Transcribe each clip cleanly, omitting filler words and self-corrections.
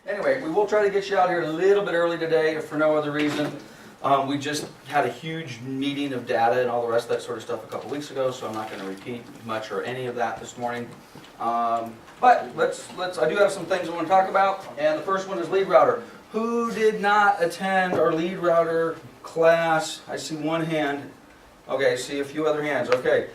Anyway, we will try to get you out here a little bit early today, if for no other reason. We just had a huge meeting of data and all the rest of that sort of stuff a couple weeks ago, so I'm not going to repeat much or any of that this morning. But I do have some things I want to talk about, and the first one is lead router. Who did not attend our lead router class? I see one hand. Okay, I see a few other hands. Okay.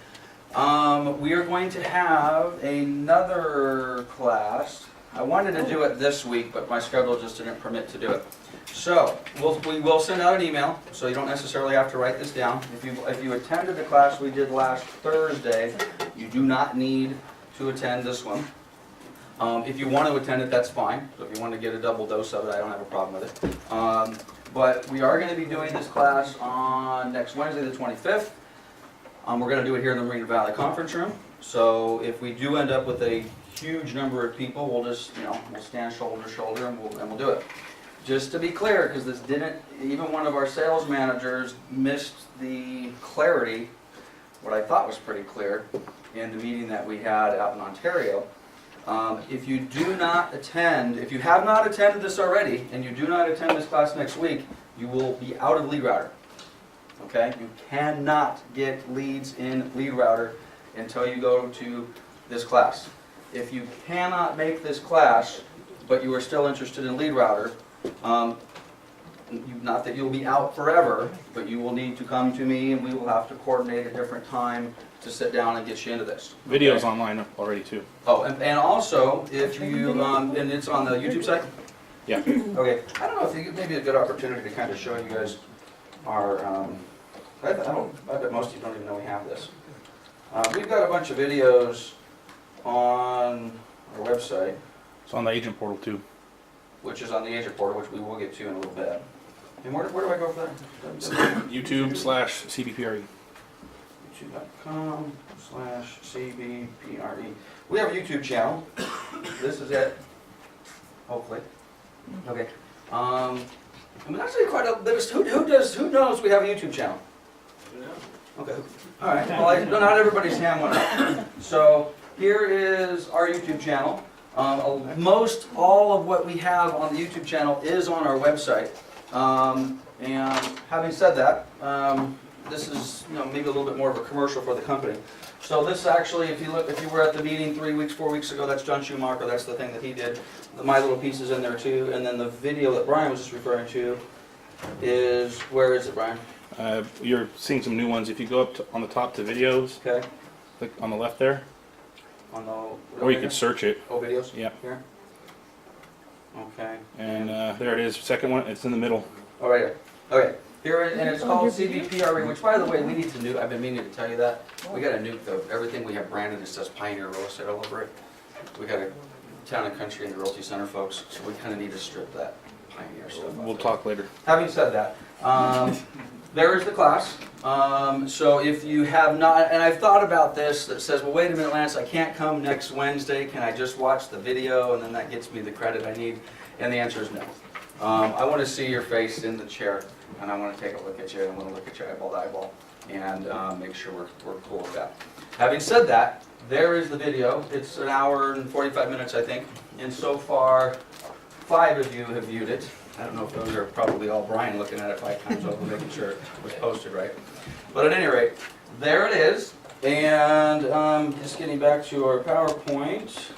We are going to have another class. I wanted to do it this week, but my schedule just didn't permit to do it. So, we will send out an email, so you don't necessarily have to write this down. If you attended the class we did last Thursday, you do not need to attend this one. If you want to attend it, that's fine. So if you want to get a double dose of it, I don't have a problem with it. But we are going to be doing this class on next Wednesday, the 25th. We're going to do it here in the Marina Valley Conference Room. So if we do end up with a huge number of people, we'll just, we'll stand shoulder to shoulder and we'll do it. Just to be clear, because this didn't, even one of our sales managers missed the clarity, what I thought was pretty clear, in the meeting that we had out in Ontario. If you do not attend, if you have not attended this already, and you do not attend this class next week, you will be out of lead router. Okay? You cannot get leads in lead router until you go to this class. If you cannot make this class, but you are still interested in lead router, not that you'll be out forever, but you will need to come to me and we will have to coordinate a different time to sit down and get you into this. Videos online already too. Oh, and also, if you, and it's on the YouTube site? Yeah. Okay, I don't know if you, maybe a good opportunity to kind of show you guys our, I bet most of you don't even know we have this. We've got a bunch of videos on our website. It's on the agent portal too. Which is on the agent portal, which we will get to in a little bit. And where do I go for that? YouTube/CBPRE. YouTube.com/CBPRE. We have a YouTube channel. This is it. Hopefully. Okay. I mean, actually quite a bit of, who knows we have a YouTube channel? Okay. All right. Well, not everybody's hand went up. So here is our YouTube channel. Most all of what we have on the YouTube channel is on our website. And having said that, this is maybe a little bit more of a commercial for the company. So this actually, if you were at the meeting 3 weeks, 4 weeks ago, that's John Schumacher. That's the thing that he did. My little piece is in there too. And then the video that Brian was just referring to is, where is it, Brian? You're seeing some new ones. If you go up on the top to videos, Okay. click on the left there, On the. or you could search it. Oh, videos. Yeah. Here. Okay. And there it is. Second one. It's in the middle. Oh, right here. Okay. Here, and it's called CBPRE, which, by the way, we need to nuke. I've been meaning to tell you that. We got to nuke everything we have branded. It says Pioneer Real Estate all over it. We got a Town and Country and the Realty Center folks, so we kind of need to strip that Pioneer stuff. We'll talk later. Having said that, there is the class. So if you have not, and I've thought about this, that says, well, wait a minute, Lance, I can't come next Wednesday. Can I just watch the video and then that gets me the credit I need? And the answer is no. I want to see your face in the chair, and I want to take a look at you, and I want to look at you eyeball to eyeball, and make sure we're cool with that. Having said that, there is the video. It's an hour and 45 minutes, I think, and so far, 5 of you have viewed it. I don't know if those are probably all Brian looking at it 5 times over, making sure it was posted right. But at any rate, there it is, and just getting back to our PowerPoint.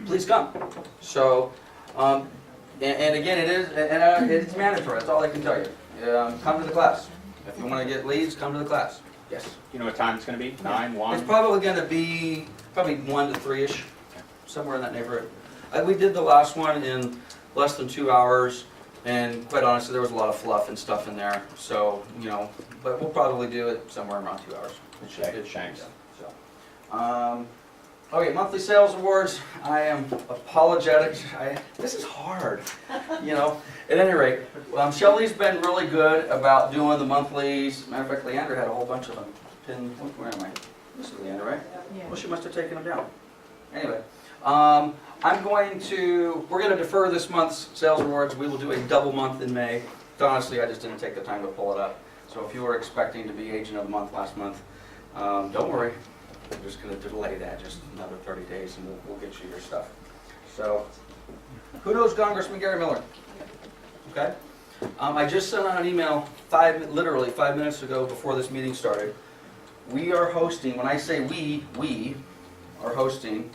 Please come. So. And again, it's mandatory. That's all I can tell you. Come to the class. If you want to get leads, come to the class. Yes. You know what time it's going to be? 9, 1? It's probably going to be 1 to 3-ish, somewhere in that neighborhood. We did the last one in less than 2 hours, and quite honestly, there was a lot of fluff and stuff in there. So but we'll probably do it somewhere around 2 hours. It should be done. So. Okay, monthly sales awards. I am apologetic. This is hard, At any rate, Shelly's been really good about doing the monthlies. Matter of fact, Leandra had a whole bunch of them. Where am I? This is Leandra, right? Yeah. Well, she must have taken them down. Anyway, we're going to defer this month's sales awards. We will do a double month in May. Honestly, I just didn't take the time to pull it up. So if you were expecting to be agent of the month last month, don't worry. We're just going to delay that just another 30 days and we'll get you your stuff. So Who knows Congressman Gary Miller? Okay. I just sent out an email literally 5 minutes ago before this meeting started. We are hosting, when I say we are hosting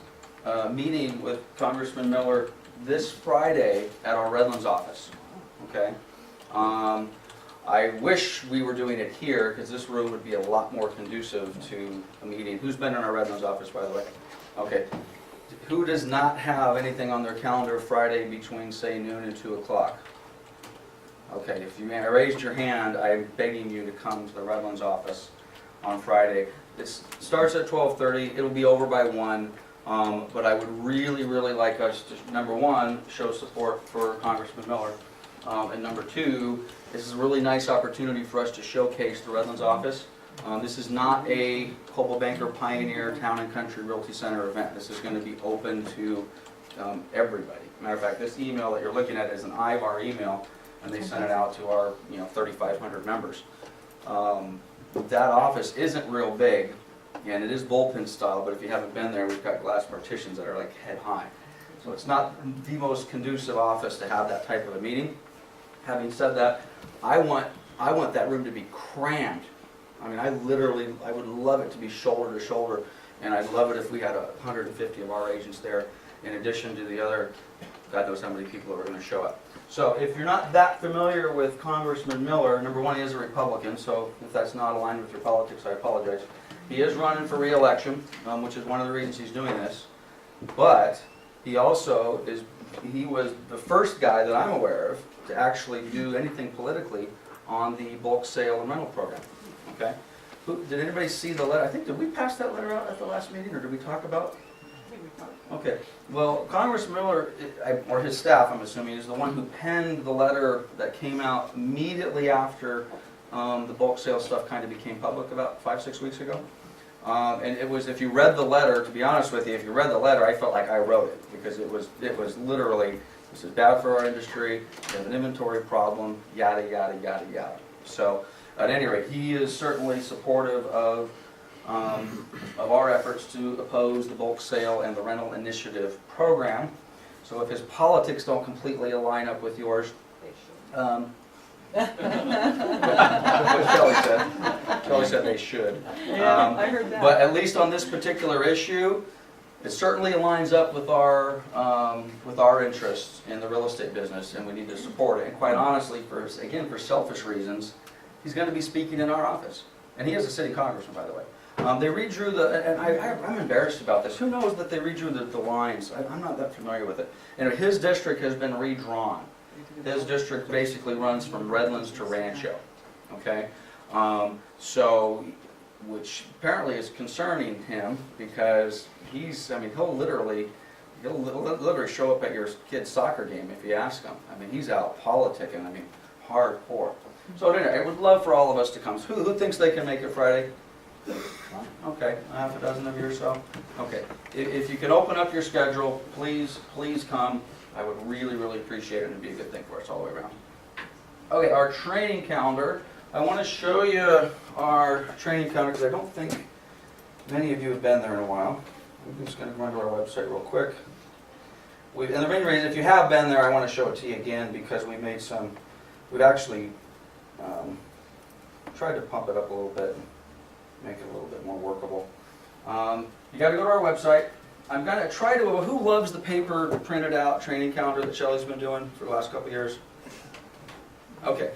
a meeting with Congressman Miller this Friday at our Redlands office. Okay. I wish we were doing it here because this room would be a lot more conducive to a meeting. Who's been in our Redlands office, by the way? Okay. Who does not have anything on their calendar Friday between, say, noon and 2 o'clock? Okay, if you raised your hand, I'm begging you to come to the Redlands office on Friday. It starts at 12:30. It'll be over by 1. But I would really, really like us to, number one, show support for Congressman Miller. And number two, this is a really nice opportunity for us to showcase the Redlands office. This is not a Coldwell Banker Pioneer Town and Country Realty Center event. This is going to be open to everybody. Matter of fact, this email that you're looking at is an IVAR email, and they sent it out to our 3,500 members. That office isn't real big, and it is bullpen style, but if you haven't been there, we've got glass partitions that are like head high. So it's not the most conducive office to have that type of a meeting. Having said that, I want that room to be crammed. I mean, I would love it to be shoulder to shoulder, and I'd love it if we had 150 of our agents there, in addition to the other, God knows how many people are going to show up. So if you're not that familiar with Congressman Miller, number one, he is a Republican, so if that's not aligned with your politics, I apologize. He is running for re-election, which is one of the reasons he's doing this, but he also he was the first guy that I'm aware of to actually do anything politically on the bulk sale and rental program. Okay? Did anybody see the letter? I think, did we pass that letter out at the last meeting, or did we talk about? Okay. Well, Congressman Miller, or his staff, I'm assuming, is the one who penned the letter that came out immediately after the bulk sale stuff kind of became public about 5-6 weeks ago. And it was, if you read the letter, to be honest with you, if you read the letter, I felt like I wrote it, because it was literally, this is bad for our industry, we have an inventory problem, yada, yada, yada, yada. So, at any rate, he is certainly supportive of our efforts to oppose the bulk sale and the rental initiative program. So if his politics don't completely align up with yours, what Shelley said. Shelley said they should. Yeah, I heard that. But at least on this particular issue, it certainly aligns up with our interests in the real estate business, and we need to support it. And quite honestly, for selfish reasons, he's going to be speaking in our office. And he is a city congressman, by the way. They redrew and I'm embarrassed about this. Who knows that they redrew the lines? I'm not that familiar with it. And his district has been redrawn. His district basically runs from Redlands to Rancho. Okay? Which apparently is concerning him, because he'll literally show up at your kid's soccer game if you ask him. I mean, he's out politicking, hardcore. So anyway, I would love for all of us to come. Who thinks they can make it Friday? Okay, half a dozen of you or so. Okay, if you can open up your schedule, please come. I would really, really appreciate it, and it'd be a good thing for us all the way around. Okay, our training calendar. I want to show you our training calendar because I don't think many of you have been there in a while. I'm just going to run to our website real quick. And the main reason, if you have been there, I want to show it to you again because we've actually tried to pump it up a little bit and make it a little bit more workable. You got to go to our website. I'm going to try to, who loves the paper printed out training calendar that Shelley's been doing for the last couple of years? Okay.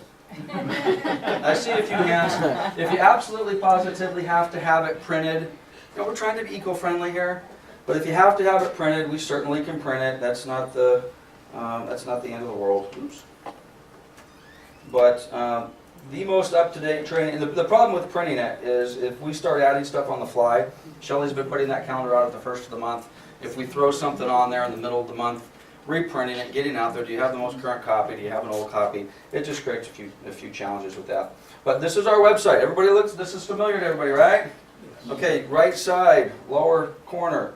I see a few hands. If you absolutely positively have to have it printed, we're trying to be eco-friendly here, but if you have to have it printed, we certainly can print it. That's not the end of the world. Oops. But the most up-to-date training, the problem with printing it is if we start adding stuff on the fly, Shelley's been putting that calendar out at the first of the month. If we throw something on there in the middle of the month, reprinting it, getting out there, do you have the most current copy, do you have an old copy? It just creates a few challenges with that. But this is our website. Everybody this is familiar to everybody, right? Okay, right side, lower corner,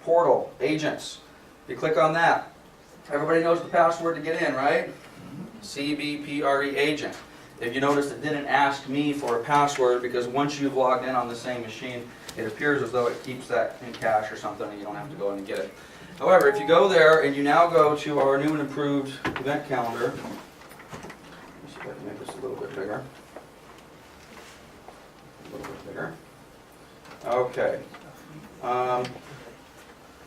portal, agents. If you click on that, everybody knows the password to get in, right? CBPRE agent. If you notice, it didn't ask me for a password because once you've logged in on the same machine, it appears as though it keeps that in cache or something and you don't have to go in and get it. However, if you go there and you now go to our new and improved event calendar, let me see if I can make this a little bit bigger. A little bit bigger. Okay.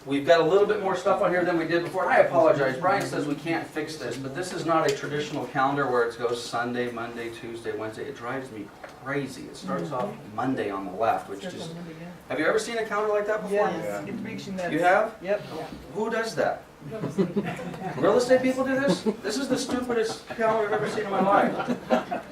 We've got a little bit more stuff on here than we did before. And I apologize. Brian says we can't fix this, but this is not a traditional calendar where it goes Sunday, Monday, Tuesday, Wednesday. It drives me crazy. It starts off Monday on the left, which just... Have you ever seen a calendar like that before? Yes, it makes you nuts. You have? Yep. Who does that? Real estate people do this? This is the stupidest calendar I've ever seen in my life.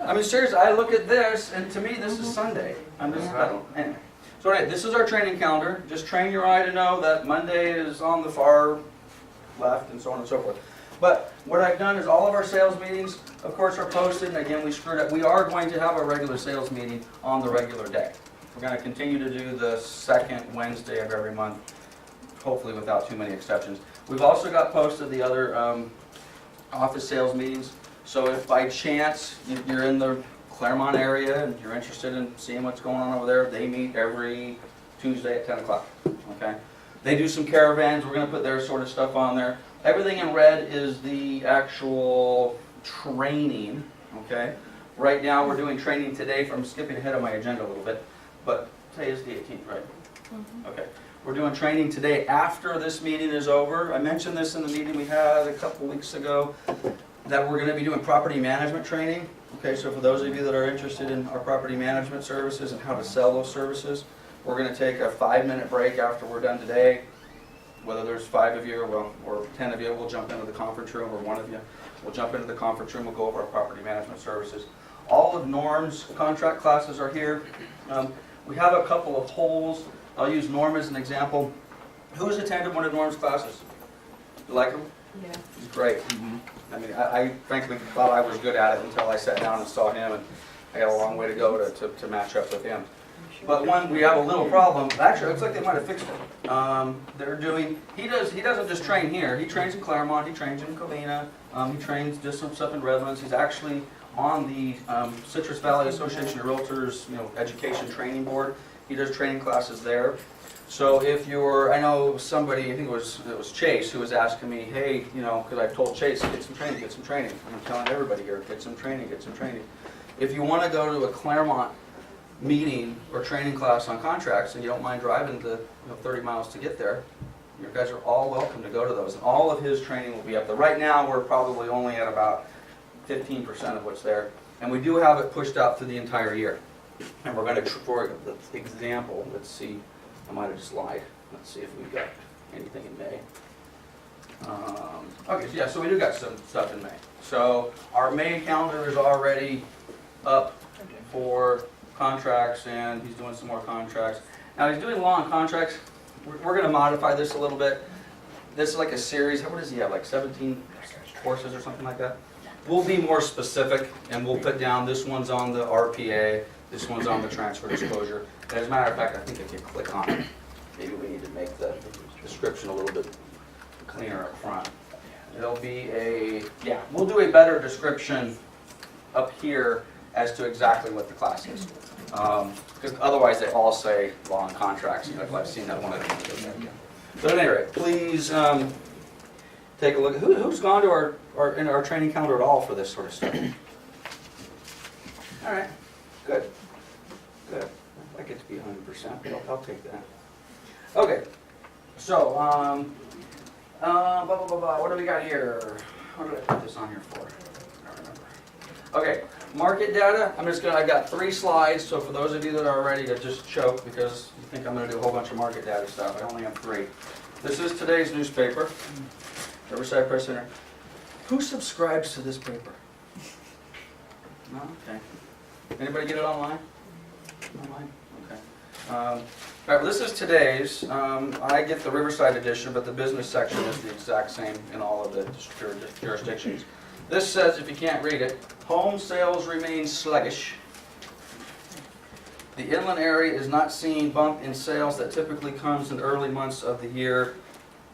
I mean, seriously, I look at this, and to me, this is Sunday. I don't, anyway. So anyway, this is our training calendar. Just train your eye to know that Monday is on the far left, and so on and so forth. But what I've done is all of our sales meetings, of course, are posted, and again, we screwed up. We are going to have a regular sales meeting on the regular day. We're going to continue to do the second Wednesday of every month, hopefully without too many exceptions. We've also got posted the other office sales meetings. So if by chance you're in the Claremont area and you're interested in seeing what's going on over there, they meet every Tuesday at 10 o'clock. Okay? They do some caravans. We're going to put their sort of stuff on there. Everything in red is the actual training. Okay? Right now we're doing training today. I'm skipping ahead of my agenda a little bit. But today is the 18th, right? Okay. We're doing training today after this meeting is over. I mentioned this in the meeting we had a couple weeks ago, that we're going to be doing property management training. Okay, so for those of you that are interested in our property management services and how to sell those services, we're going to take a 5-minute break after we're done today. Whether there's 5 of you or 10 of you, we'll jump into the conference room, or 1 of you, we'll jump into the conference room, we'll go over our property management services. All of Norm's contract classes are here. We have a couple of holes. I'll use Norm as an example. Who's attended one of Norm's classes? You like him? Yeah. He's great. I mean, I frankly thought I was good at it until I sat down and saw him, and I got a long way to go to match up with him. But when we have a little problem, actually, it looks like they might have fixed it. They're doing, he doesn't just train here. He trains in Claremont, he trains in Covina, he trains just some stuff in Redlands. He's actually on the Citrus Valley Association of Realtors, education training board. He does training classes there. So if you're, I know somebody, I think it was Chase, who was asking me, hey, because I've told Chase, get some training, get some training. And I'm telling everybody here, get some training, get some training. If you want to go to a Claremont meeting or training class on contracts and you don't mind driving the 30 miles to get there, you guys are all welcome to go to those. And all of his training will be up there. Right now, we're probably only at about 15% of what's there. And we do have it pushed out through the entire year. And we're going to, for example, let's see, I might have just lied. Let's see if we've got anything in May. Okay, so yeah, so we do got some stuff in May. So our May calendar is already up for contracts, and he's doing some more contracts. Now he's doing long contracts. We're going to modify this a little bit. This is like a series. What does he have, like 17 courses or something like that? We'll be more specific, and we'll put down this one's on the RPA, this one's on the transfer disclosure. And as a matter of fact, I think if you click on it, maybe we need to make the description a little bit cleaner up front. There'll be we'll do a better description up here as to exactly what the class is. Because otherwise they all say law and contracts, I've seen that one of them. But at any rate, please take a look. Who's gone to our training calendar at all for this sort of stuff? All right, good. Good. I'd like it to be 100%, but I'll take that. Okay, so, what do we got here? What did I put this on here for? I don't remember. Okay, market data. I got 3 slides, so for those of you that are ready to just choke because you think I'm going to do a whole bunch of market data stuff, I only have 3. This is today's newspaper, Riverside Press Center. Who subscribes to this paper? No? Okay. Anybody get it online? Online? Okay. All right, well, this is today's. I get the Riverside edition, but the business section is the exact same in all of the jurisdictions. This says, if you can't read it, home sales remain sluggish. The inland area is not seeing bump in sales that typically comes in the early months of the year.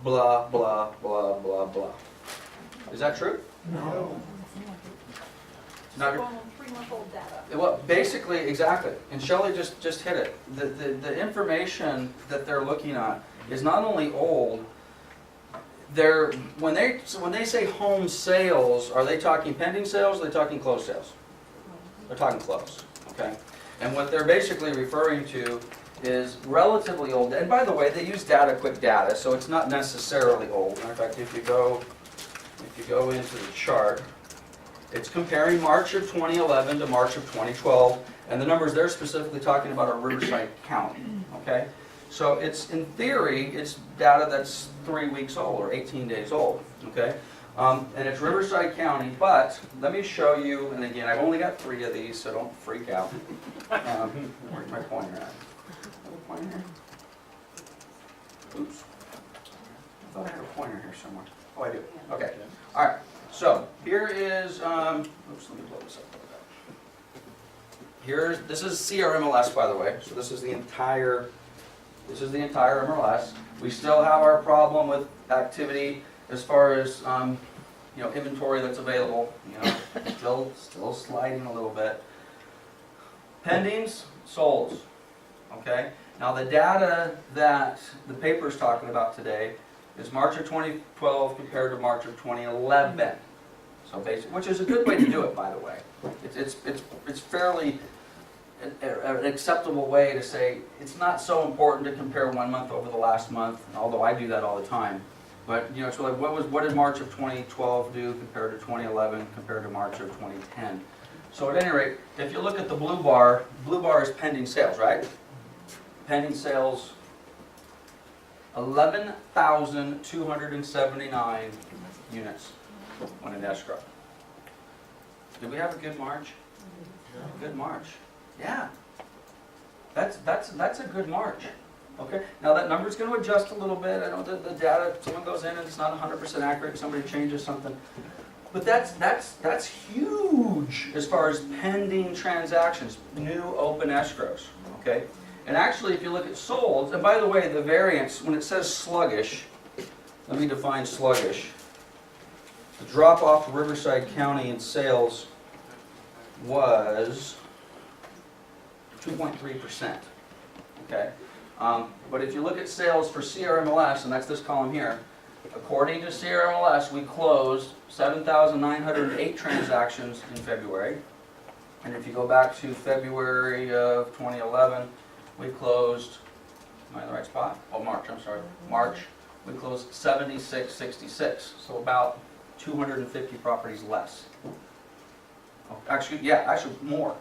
Blah, blah, blah, blah, blah. Is that true? No. Not true. 3-month-old data. Well, basically, exactly. And Shelley just hit it. The information that they're looking at is not only old, when they say home sales, are they talking pending sales, or are they talking closed sales? They're talking closed, okay? And what they're basically referring to is relatively old, and by the way, they use quick data, so it's not necessarily old. Matter of fact, if you go into the chart, it's comparing March of 2011 to March of 2012, and the numbers they're specifically talking about are Riverside County, okay? So it's, in theory, it's data that's 3 weeks old or 18 days old, okay? And it's Riverside County, but let me show you, and again, I've only got 3 of these, so don't freak out. Where's my pointer at? Pointer here? Oops. I thought I had a pointer here somewhere. Oh, I do. Okay. All right. So here is. Oops. Let me blow this up a little bit. This is CRMLS, by the way. So this is the entire. This is the entire MLS. We still have our problem with activity as far as inventory that's available. Still sliding a little bit. Pendings, solds. Okay. Now the data that the paper is talking about today is March of 2012 compared to March of 2011. So basically, which is a good way to do it, by the way. It's fairly an acceptable way to say it's not so important to compare 1 month over the last month, although I do that all the time. But it's like what did March of 2012 do compared to 2011 compared to March of 2010? So at any rate, if you look at the blue bar is pending sales, right? Pending sales, 11,279 units went in escrow. Did we have a good March? Good March. Yeah. That's a good March. Okay. Now that number's going to adjust a little bit. I know the data, someone goes in and it's not 100% accurate. Somebody changes something. But that's huge as far as pending transactions, new open escrows. Okay. And actually, if you look at solds, and by the way, the variance, when it says sluggish, let me define sluggish. The drop off of Riverside County in sales was 2.3%. Okay? But if you look at sales for CRMLS, and that's this column here, according to CRMLS, we closed 7,908 transactions in February. And if you go back to February of 2011, we closed, am I in the right spot? Oh, March, I'm sorry. March, we closed 7666, so about 250 properties less. Oh, actually more.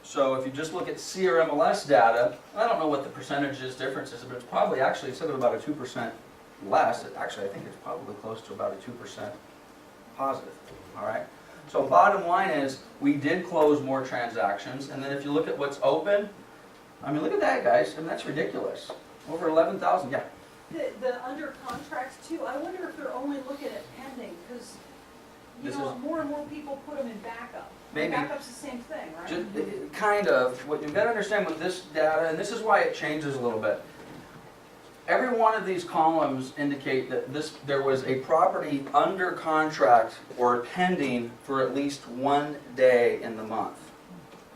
So if you just look at CRMLS data, I don't know what the percentages difference is, but it's probably actually, instead of about a 2% less, actually I think it's probably close to about a 2% positive, all right? So bottom line is, we did close more transactions, and then if you look at what's open, I mean, look at that, guys. I mean, that's ridiculous. Over 11,000, yeah. The under contracts too, I wonder if they're only looking at pending, because, more and more people put them in backup. Maybe. Backup's the same thing, right? Kind of. What you've got to understand with this data, and this is why it changes a little bit. Every one of these columns indicate that there was a property under contract or pending for at least 1 day in the month.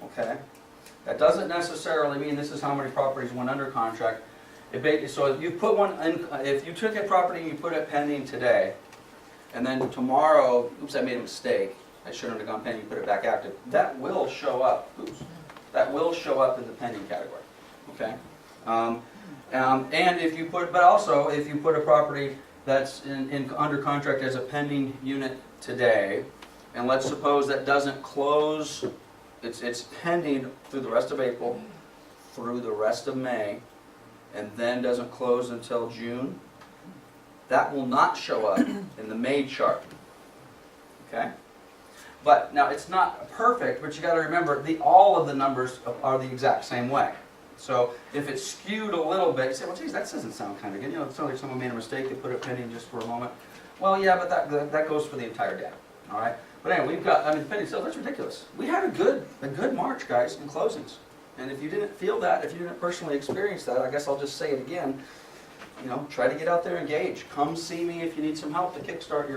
Okay? That doesn't necessarily mean this is how many properties went under contract. So if you put one in, if you took a property and you put it pending today, and then tomorrow, oops, I made a mistake. I shouldn't have gone pending. You put it back active. That will show up. Oops. That will show up in the pending category. Okay. And if you put, but also if you put a property that's under contract as a pending unit today, and let's suppose that doesn't close. It's pending through the rest of April, through the rest of May, and then doesn't close until June. That will not show up in the May chart. Okay? But now it's not perfect, but you got to remember all of the numbers are the exact same way. So if it's skewed a little bit, you say, well, geez, that doesn't sound kind of good. It sounds like someone made a mistake. They put it pending just for a moment. Well, yeah, but that goes for the entire data. All right? But anyway, we've got, pending sales, that's ridiculous. We had a good March, guys, in closings. And if you didn't feel that, if you didn't personally experience that, I guess I'll just say it again. Try to get out there and engage. Come see me if you need some help to kickstart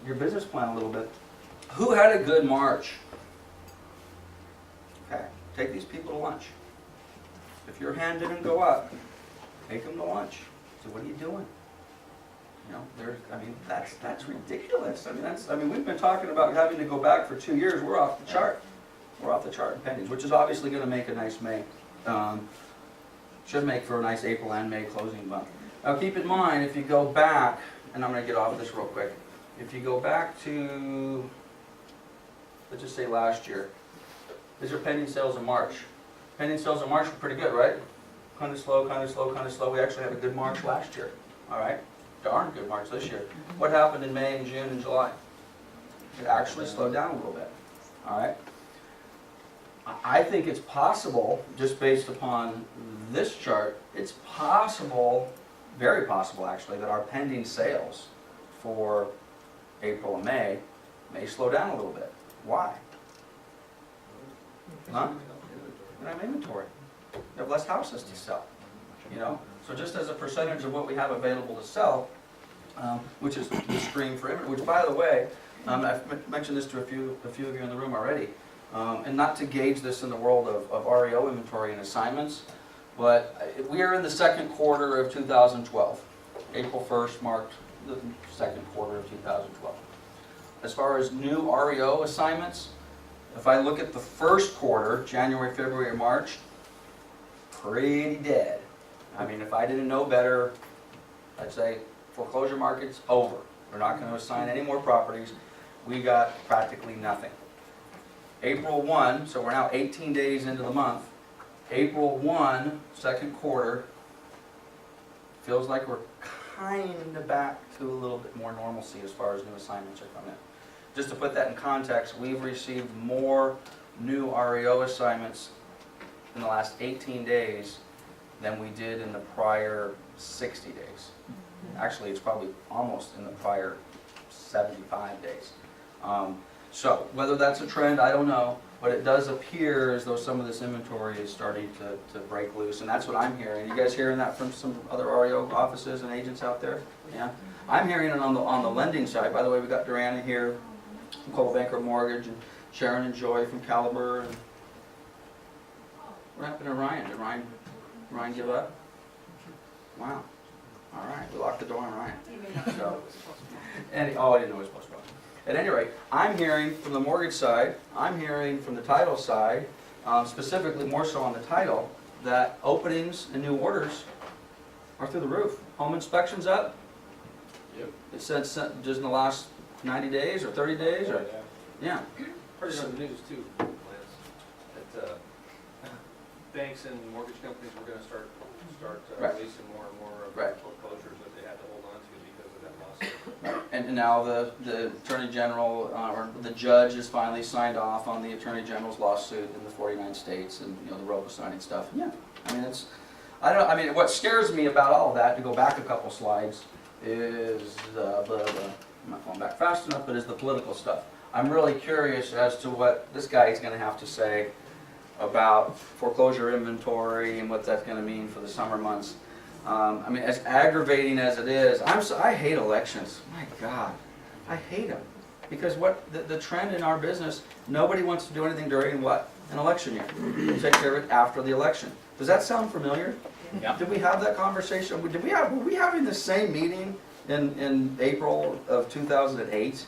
your business plan a little bit. Who had a good March? Okay, take these people to lunch. If your hand didn't go up, take them to lunch. So what are you doing? You know, I mean, that's ridiculous. I mean, we've been talking about having to go back for 2 years. We're off the chart. We're off the chart in pendings, which is obviously going to make a nice May. Should make for a nice April and May closing month. Now, keep in mind, if you go back, and I'm going to get off this real quick. If you go back to, let's just say last year, these are pending sales in March. Pending sales in March were pretty good, right? Kind of slow, kind of slow, kind of slow. We actually had a good March last year, all right? Darn good March this year. What happened in May and June and July? It actually slowed down a little bit, all right? I think it's possible, just based upon this chart, it's possible, very possible actually, that our pending sales for April and may slow down a little bit. Why? Huh? We don't have inventory. We have less houses to sell, you know? So just as a percentage of what we have available to sell, which is the stream for inventory, which by the way, I've mentioned this to a few of you in the room already, and not to gauge this in the world of REO inventory and assignments, but we are in the second quarter of 2012. April 1st marked the second quarter of 2012. As far as new REO assignments, if I look at the first quarter, January, February, March, pretty dead. I mean, if I didn't know better, I'd say foreclosure market's over. We're not going to assign any more properties. We got practically nothing. April 1, so we're now 18 days into the month. April 1, second quarter, feels like we're kind of back to a little bit more normalcy as far as new assignments are coming in. Just to put that in context, we've received more new REO assignments in the last 18 days than we did in the prior 60 days. Actually, it's probably almost in the prior 75 days. So whether that's a trend, I don't know, but it does appear as though some of this inventory is starting to break loose, and that's what I'm hearing. You guys hearing that from some other REO offices and agents out there? Yeah, I'm hearing it on the lending side. By the way, we got Duran here, Coldwell Banker Mortgage, and Sharon and Joy from Caliber. And what happened to Ryan? Did Ryan give up? Wow. All right, we locked the door on Ryan. So, I didn't know it was postponed. At any rate, I'm hearing from the mortgage side, I'm hearing from the title side, specifically more so on the title, that openings and new orders are through the roof. Home inspections up. Yep. It said just in the last 90 days or 30 days or, yeah. Heard it on the news too, Lance, that banks and mortgage companies were gonna start Right. releasing more and more of Right. foreclosures that they had to hold on to because of that lawsuit. And now the Attorney General, or the judge has finally signed off on the Attorney General's lawsuit in the 49 states and, you know, the robo-signing stuff. Yeah, I mean, what scares me about all of that, to go back a couple slides, is I'm not going back fast enough, but is the political stuff. I'm really curious as to what this guy is going to have to say about foreclosure inventory and what that's going to mean for the summer months. I mean, as aggravating as it is, I hate elections. My God, I hate them. Because the trend in our business, nobody wants to do anything during what? An election year. We take care of it after the election. Does that sound familiar? Yeah. Did we have that conversation? Were we having the same meeting in April of 2008?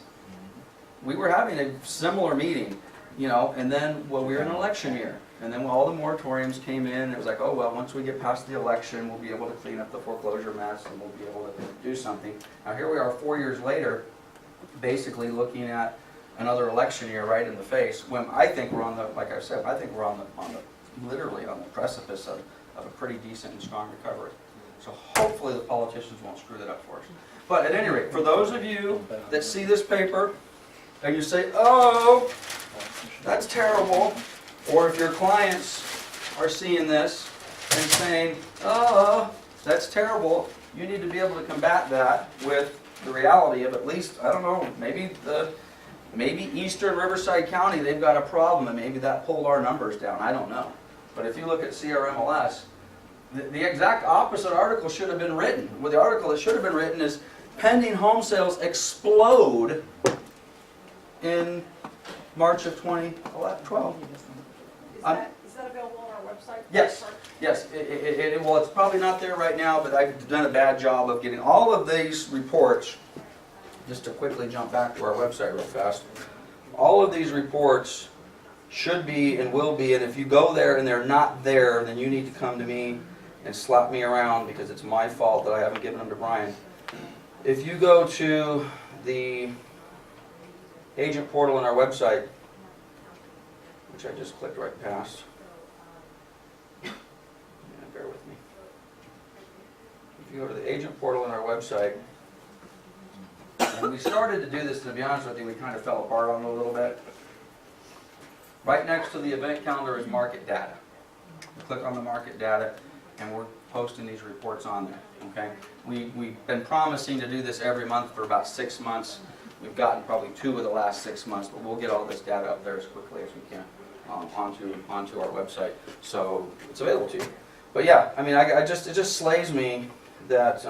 We were having a similar meeting, you know, and then, well, we were in an election year. And then all the moratoriums came in, and it was like, oh, well, once we get past the election, we'll be able to clean up the foreclosure mess, and we'll be able to do something. Now, here we are 4 years later, basically looking at another election year right in the face, when I think we're on the, like I said, I think we're literally on the precipice of a pretty decent and strong recovery. So hopefully the politicians won't screw that up for us. But at any rate, for those of you that see this paper, and you say, oh, that's terrible, or if your clients are seeing this and saying, oh, that's terrible, you need to be able to combat that with the reality of at least, I don't know, maybe Eastern Riverside County, they've got a problem, and maybe that pulled our numbers down, I don't know. But if you look at CRMLS, the exact opposite article should have been written. Well, the article that should have been written is, pending home sales explode in March of 2012. Is that available on our website? Yes. Yes, well, it's probably not there right now, but I've done a bad job of getting all of these reports. Just to quickly jump back to our website real fast. All of these reports should be and will be, and if you go there and they're not there, then you need to come to me and slap me around because it's my fault that I haven't given them to Brian. If you go to the agent portal on our website, which I just clicked right past. Yeah, bear with me. If you go to the agent portal on our website, and we started to do this, to be honest with you, we kind of fell apart on it a little bit. Right next to the event calendar is market data. Click on the market data, and we're posting these reports on there, okay? We've been promising to do this every month for about 6 months. We've gotten probably 2 of the last 6 months, but we'll get all this data up there as quickly as we can onto our website, so it's available to you. But yeah, I mean, it just slays me that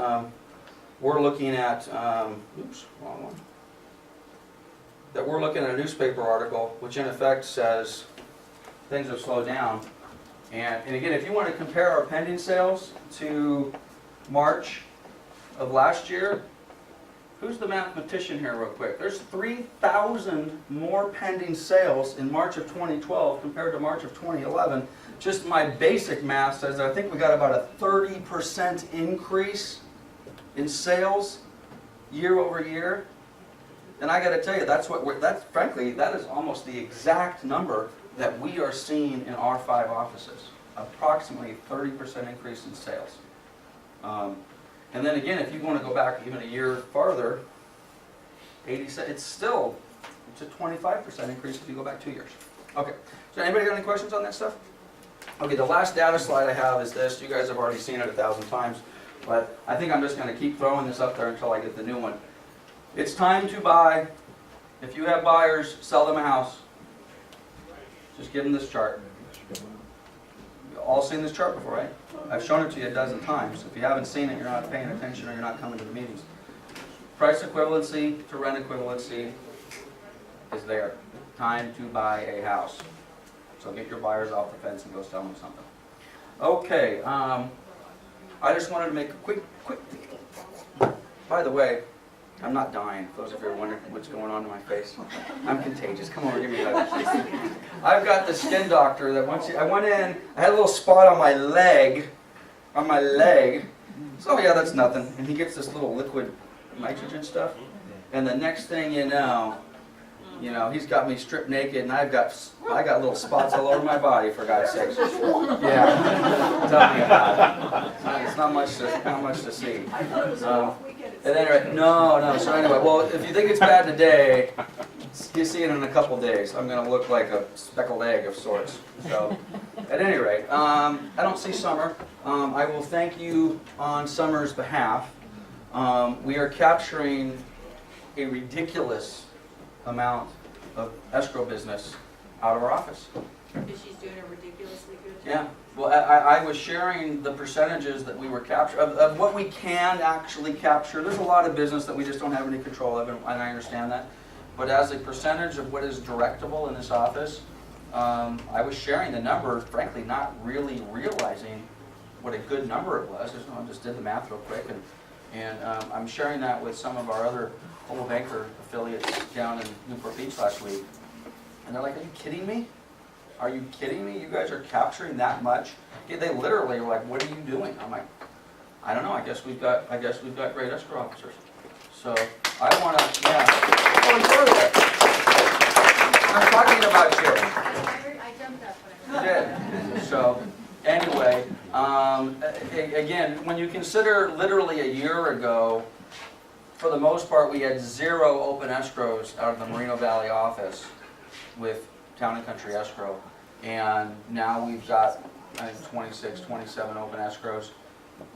we're looking at, oops, wrong one. That we're looking at a newspaper article, which in effect says things have slowed down. And again, if you want to compare our pending sales to March of last year, who's the mathematician here real quick? There's 3,000 more pending sales in March of 2012 compared to March of 2011. Just my basic math says that I think we got about a 30% increase in sales year over year. And I got to tell you, frankly, that is almost the exact number that we are seeing in our 5 offices. Approximately 30% increase in sales. And then again, if you want to go back even a year farther, it's a 25% increase if you go back 2 years. Okay, so anybody got any questions on that stuff? Okay, the last data slide I have is this. You guys have already seen it 1,000 times, but I think I'm just going to keep throwing this up there until I get the new one. It's time to buy. If you have buyers, sell them a house. Just give them this chart. You've all seen this chart before, right? I've shown it to you a dozen times. If you haven't seen it, you're not paying attention or you're not coming to the meetings. Price equivalency to rent equivalency is there. Time to buy a house. So get your buyers off the fence and go sell them something. Okay, I just wanted to make a quick. By the way, I'm not dying. For those of you who are wondering what's going on in my face, I'm contagious. Come over, give me a hug. I've got the skin doctor that I went in. I had a little spot on my leg. So yeah, that's nothing. And he gets this little liquid nitrogen stuff. And the next thing you know, he's got me stripped naked, and I got little spots all over my body, for God's sake. Yeah, tell me about it. It's not much to see. At any rate, no. So anyway, well, if you think it's bad today, you see it in a couple days. I'm going to look like a speckled egg of sorts. So, at any rate, I don't see Summer. I will thank you on Summer's behalf. We are capturing a ridiculous amount of escrow business out of our office. Because she's doing a ridiculously good job. Yeah. Well, I was sharing the percentages that we were capturing, of what we can actually capture. There's a lot of business that we just don't have any control of, and I understand that. But as a percentage of what is directable in this office, I was sharing the number, frankly, not really realizing what a good number it was. I just did the math real quick, and I'm sharing that with some of our other Coldwell Banker affiliates down in Newport Beach last week. And they're like, are you kidding me? Are you kidding me? You guys are capturing that much? Yeah, they literally were like, what are you doing? I'm like, I don't know. I guess we've got great escrow officers. So I want to, yeah. Oh, I'm talking about you. I jumped up when I You did. So anyway, again, when you consider literally a year ago, for the most part, we had 0 open escrows out of the Moreno Valley office with Town and Country Escrow. And now we've got, I think, 26, 27 open escrows,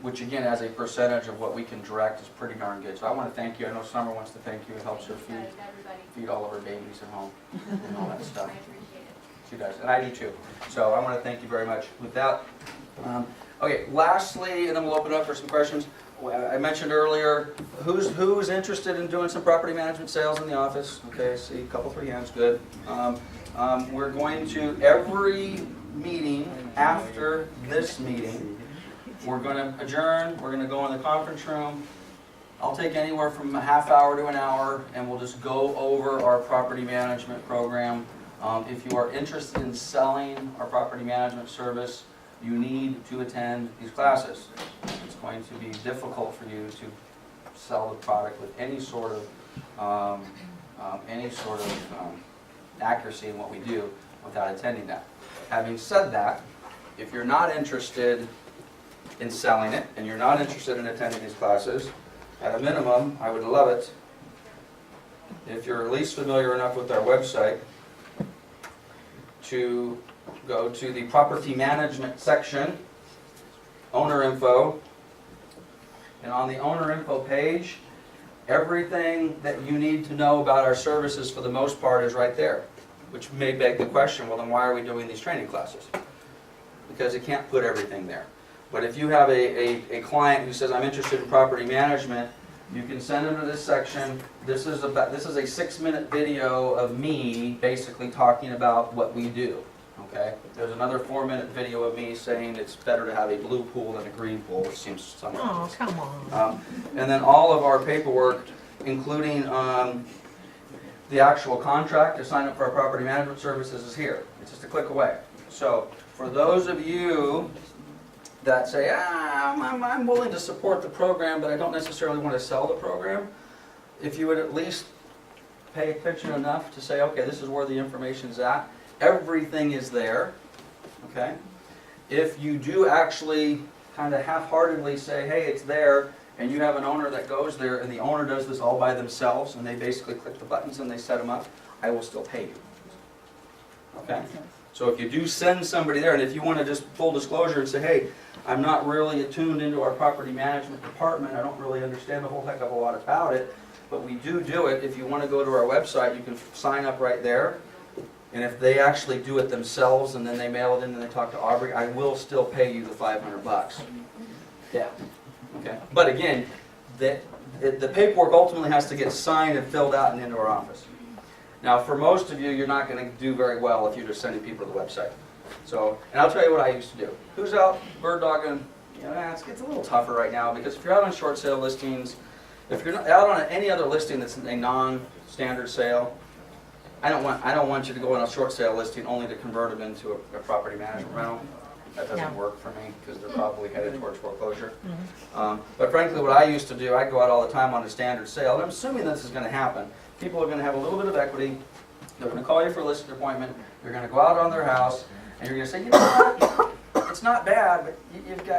which again, as a percentage of what we can direct, is pretty darn good. So I want to thank you. I know Summer wants to thank you. It helps her feed all of her babies at home and all that stuff. I appreciate it. She does, and I do too. So I want to thank you very much. With that, okay, lastly, and then we'll open it up for some questions. I mentioned earlier, who's interested in doing some property management sales in the office? Okay, I see a couple, 3 hands, good. We're going to, every meeting, after this meeting, we're gonna adjourn, we're gonna go in the conference room. I'll take anywhere from a half hour to an hour, and we'll just go over our property management program. If you are interested in selling our property management service, you need to attend these classes. It's going to be difficult for you to sell the product with any sort of accuracy in what we do without attending that. Having said that, if you're not interested in selling it and you're not interested in attending these classes, at a minimum, I would love it if you're at least familiar enough with our website to go to the property management section, owner info, and on the owner info page, everything that you need to know about our services for the most part is right there, which may beg the question, well then why are we doing these training classes? Because you can't put everything there. But if you have a client who says, I'm interested in property management, you can send them to this section. This is a 6-minute video of me basically talking about what we do. Okay? There's another 4-minute video of me saying it's better to have a blue pool than a green pool, which seems somewhat. Oh, come on. And then all of our paperwork, including the actual contract to sign up for our property management services, is here. It's just a click away. So for those of you that say, I'm willing to support the program, but I don't necessarily want to sell the program, if you would at least pay attention enough to say, okay, this is where the information's at. Everything is there, okay? If you do actually kind of half-heartedly say, hey, it's there, and you have an owner that goes there, and the owner does this all by themselves, and they basically click the buttons and they set them up, I will still pay you. Okay? So if you do send somebody there, and if you want to just full disclosure and say, hey, I'm not really attuned into our property management department, I don't really understand a whole heck of a lot about it, but we do it. If you want to go to our website, you can sign up right there. And if they actually do it themselves and then they mail it in and they talk to Aubrey, I will still pay you the $500. Yeah. Okay. But again, the paperwork ultimately has to get signed and filled out and into our office. Now, for most of you, you're not going to do very well if you're just sending people to the website. So, and I'll tell you what I used to do. Who's out bird dogging? You know, it gets a little tougher right now because if you're out on short sale listings, if you're not out on any other listing that's a non-standard sale, I don't want you to go on a short sale listing only to convert them into a property management rental. That doesn't work for me because they're probably headed towards foreclosure. But frankly, what I used to do, I go out all the time on a standard sale, and I'm assuming this is going to happen. People are going to have a little bit of equity. They're going to call you for a listing appointment. You're going to go out on their house, and you're going to say, you know what? It's not bad, but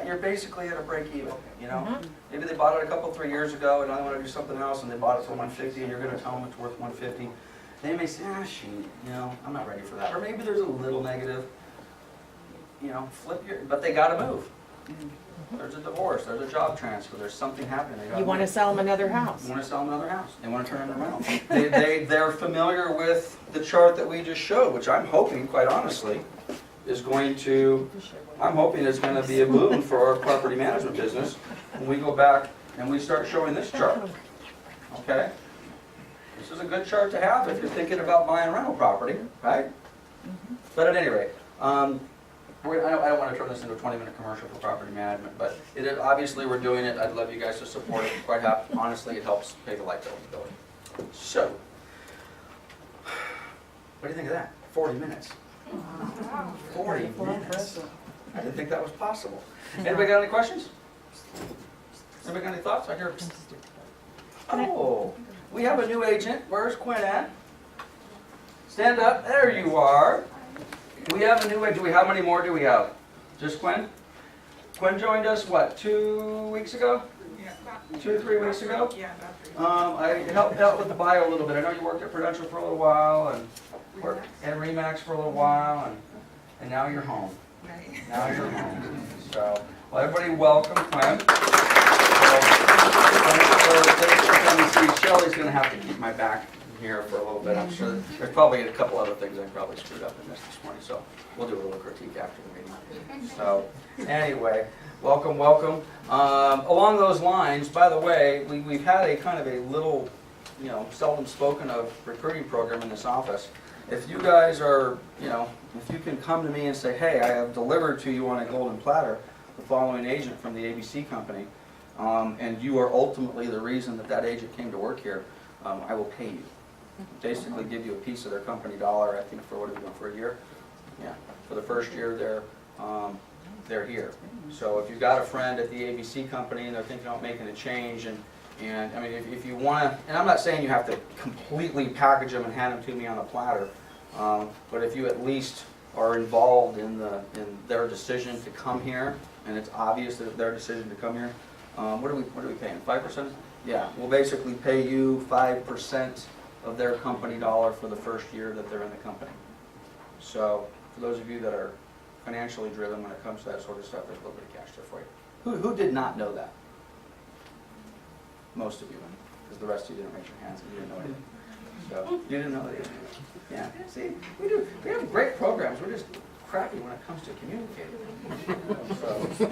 you're basically at a break even. You know, maybe they bought it 3 years ago, and now they want to do something else, and they bought it for $150, and you're going to tell them it's worth $150. They may say, shoot, you know, I'm not ready for that. Or maybe there's a little negative, you know, but they got to move. There's a divorce, there's a job transfer, there's something happening. You want to sell them another house. You want to sell them another house. They want to turn it around. They're familiar with the chart that we just showed, which I'm hoping, quite honestly, is going to, I'm hoping it's going to be a boon for our property management business when we go back and we start showing this chart. Okay? This is a good chart to have if you're thinking about buying rental property, right? But at any rate, I don't want to turn this into a 20-minute commercial for property management, but obviously we're doing it. I'd love you guys to support it. Quite happy. Honestly, it helps pay the light bill. So, what do you think of that? 40 minutes. 40 minutes. I didn't think that was possible. Anybody got any questions? Anybody got any thoughts? I hear. Oh. We have a new agent. Where's Quinn at? Stand up. There you are. We have a new agent. How many more do we have? Just Quinn? Quinn joined us, what, 2 weeks ago? Yeah, about 2 or 3 weeks ago? Yeah, about 3 weeks. I helped out with the bio a little bit. I know you worked at Prudential for a little while and worked at Remax for a little while, and now you're home. Right. Now you're home. So, well, everybody welcome Quinn. Shelly's going to have to keep my back here for a little bit. I'm sure there's probably a couple other things I probably screwed up in this morning, so we'll do a little critique after the meeting. So anyway, welcome. Along those lines, by the way, we've had a kind of a little, seldom spoken of recruiting program in this office. if you guys are, if you can come to me and say, hey, I have delivered to you on a golden platter the following agent from the ABC company, and you are ultimately the reason that that agent came to work here, I will pay you. Basically give you a piece of their company dollar, I think for what are we doing, for a year? Yeah, for the first year they're here. So if you've got a friend at the ABC company and they're thinking about making a change, and I mean, if you want to, and I'm not saying you have to completely package them and hand them to me on a platter, but if you at least are involved in their decision to come here, and it's obvious that their decision to come here, what are we paying? 5%? Yeah, we'll basically pay you 5% of their company dollar for the first year that they're in the company. So for those of you that are financially driven when it comes to that sort of stuff, there's a little bit of cash there for you. Who did not know that? Most of you, because the rest of you didn't raise your hands and you didn't know anything. So you didn't know that. Yeah. See, we have great programs. We're just crappy when it comes to communicating. So,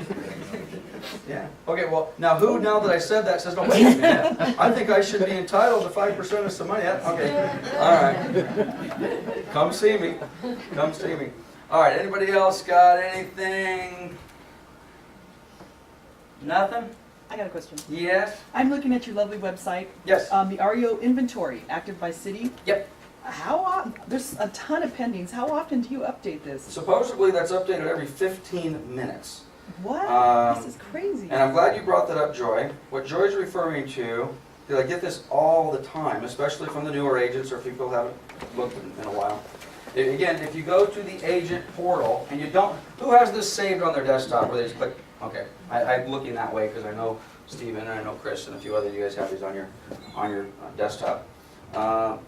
yeah. Okay. Well, now that I said that says, no, wait a minute. I think I should be entitled to 5% of some money. Okay. All right. Come see me. Come see me. All right. Anybody else got anything? Nothing? I got a question. Yes. I'm looking at your lovely website. Yes. The REO inventory, active by city. Yep. There's a ton of pendings. How often do you update this? Supposedly that's updated every 15 minutes. What? This is crazy. And I'm glad you brought that up, Joy. What Joy's referring to, because I get this all the time, especially from the newer agents or people who haven't looked in a while. Again, if you go to the agent portal and you don't, who has this saved on their desktop where they just click, okay, I'm looking that way because I know Steven and I know Chris and a few other of you guys have these on your desktop.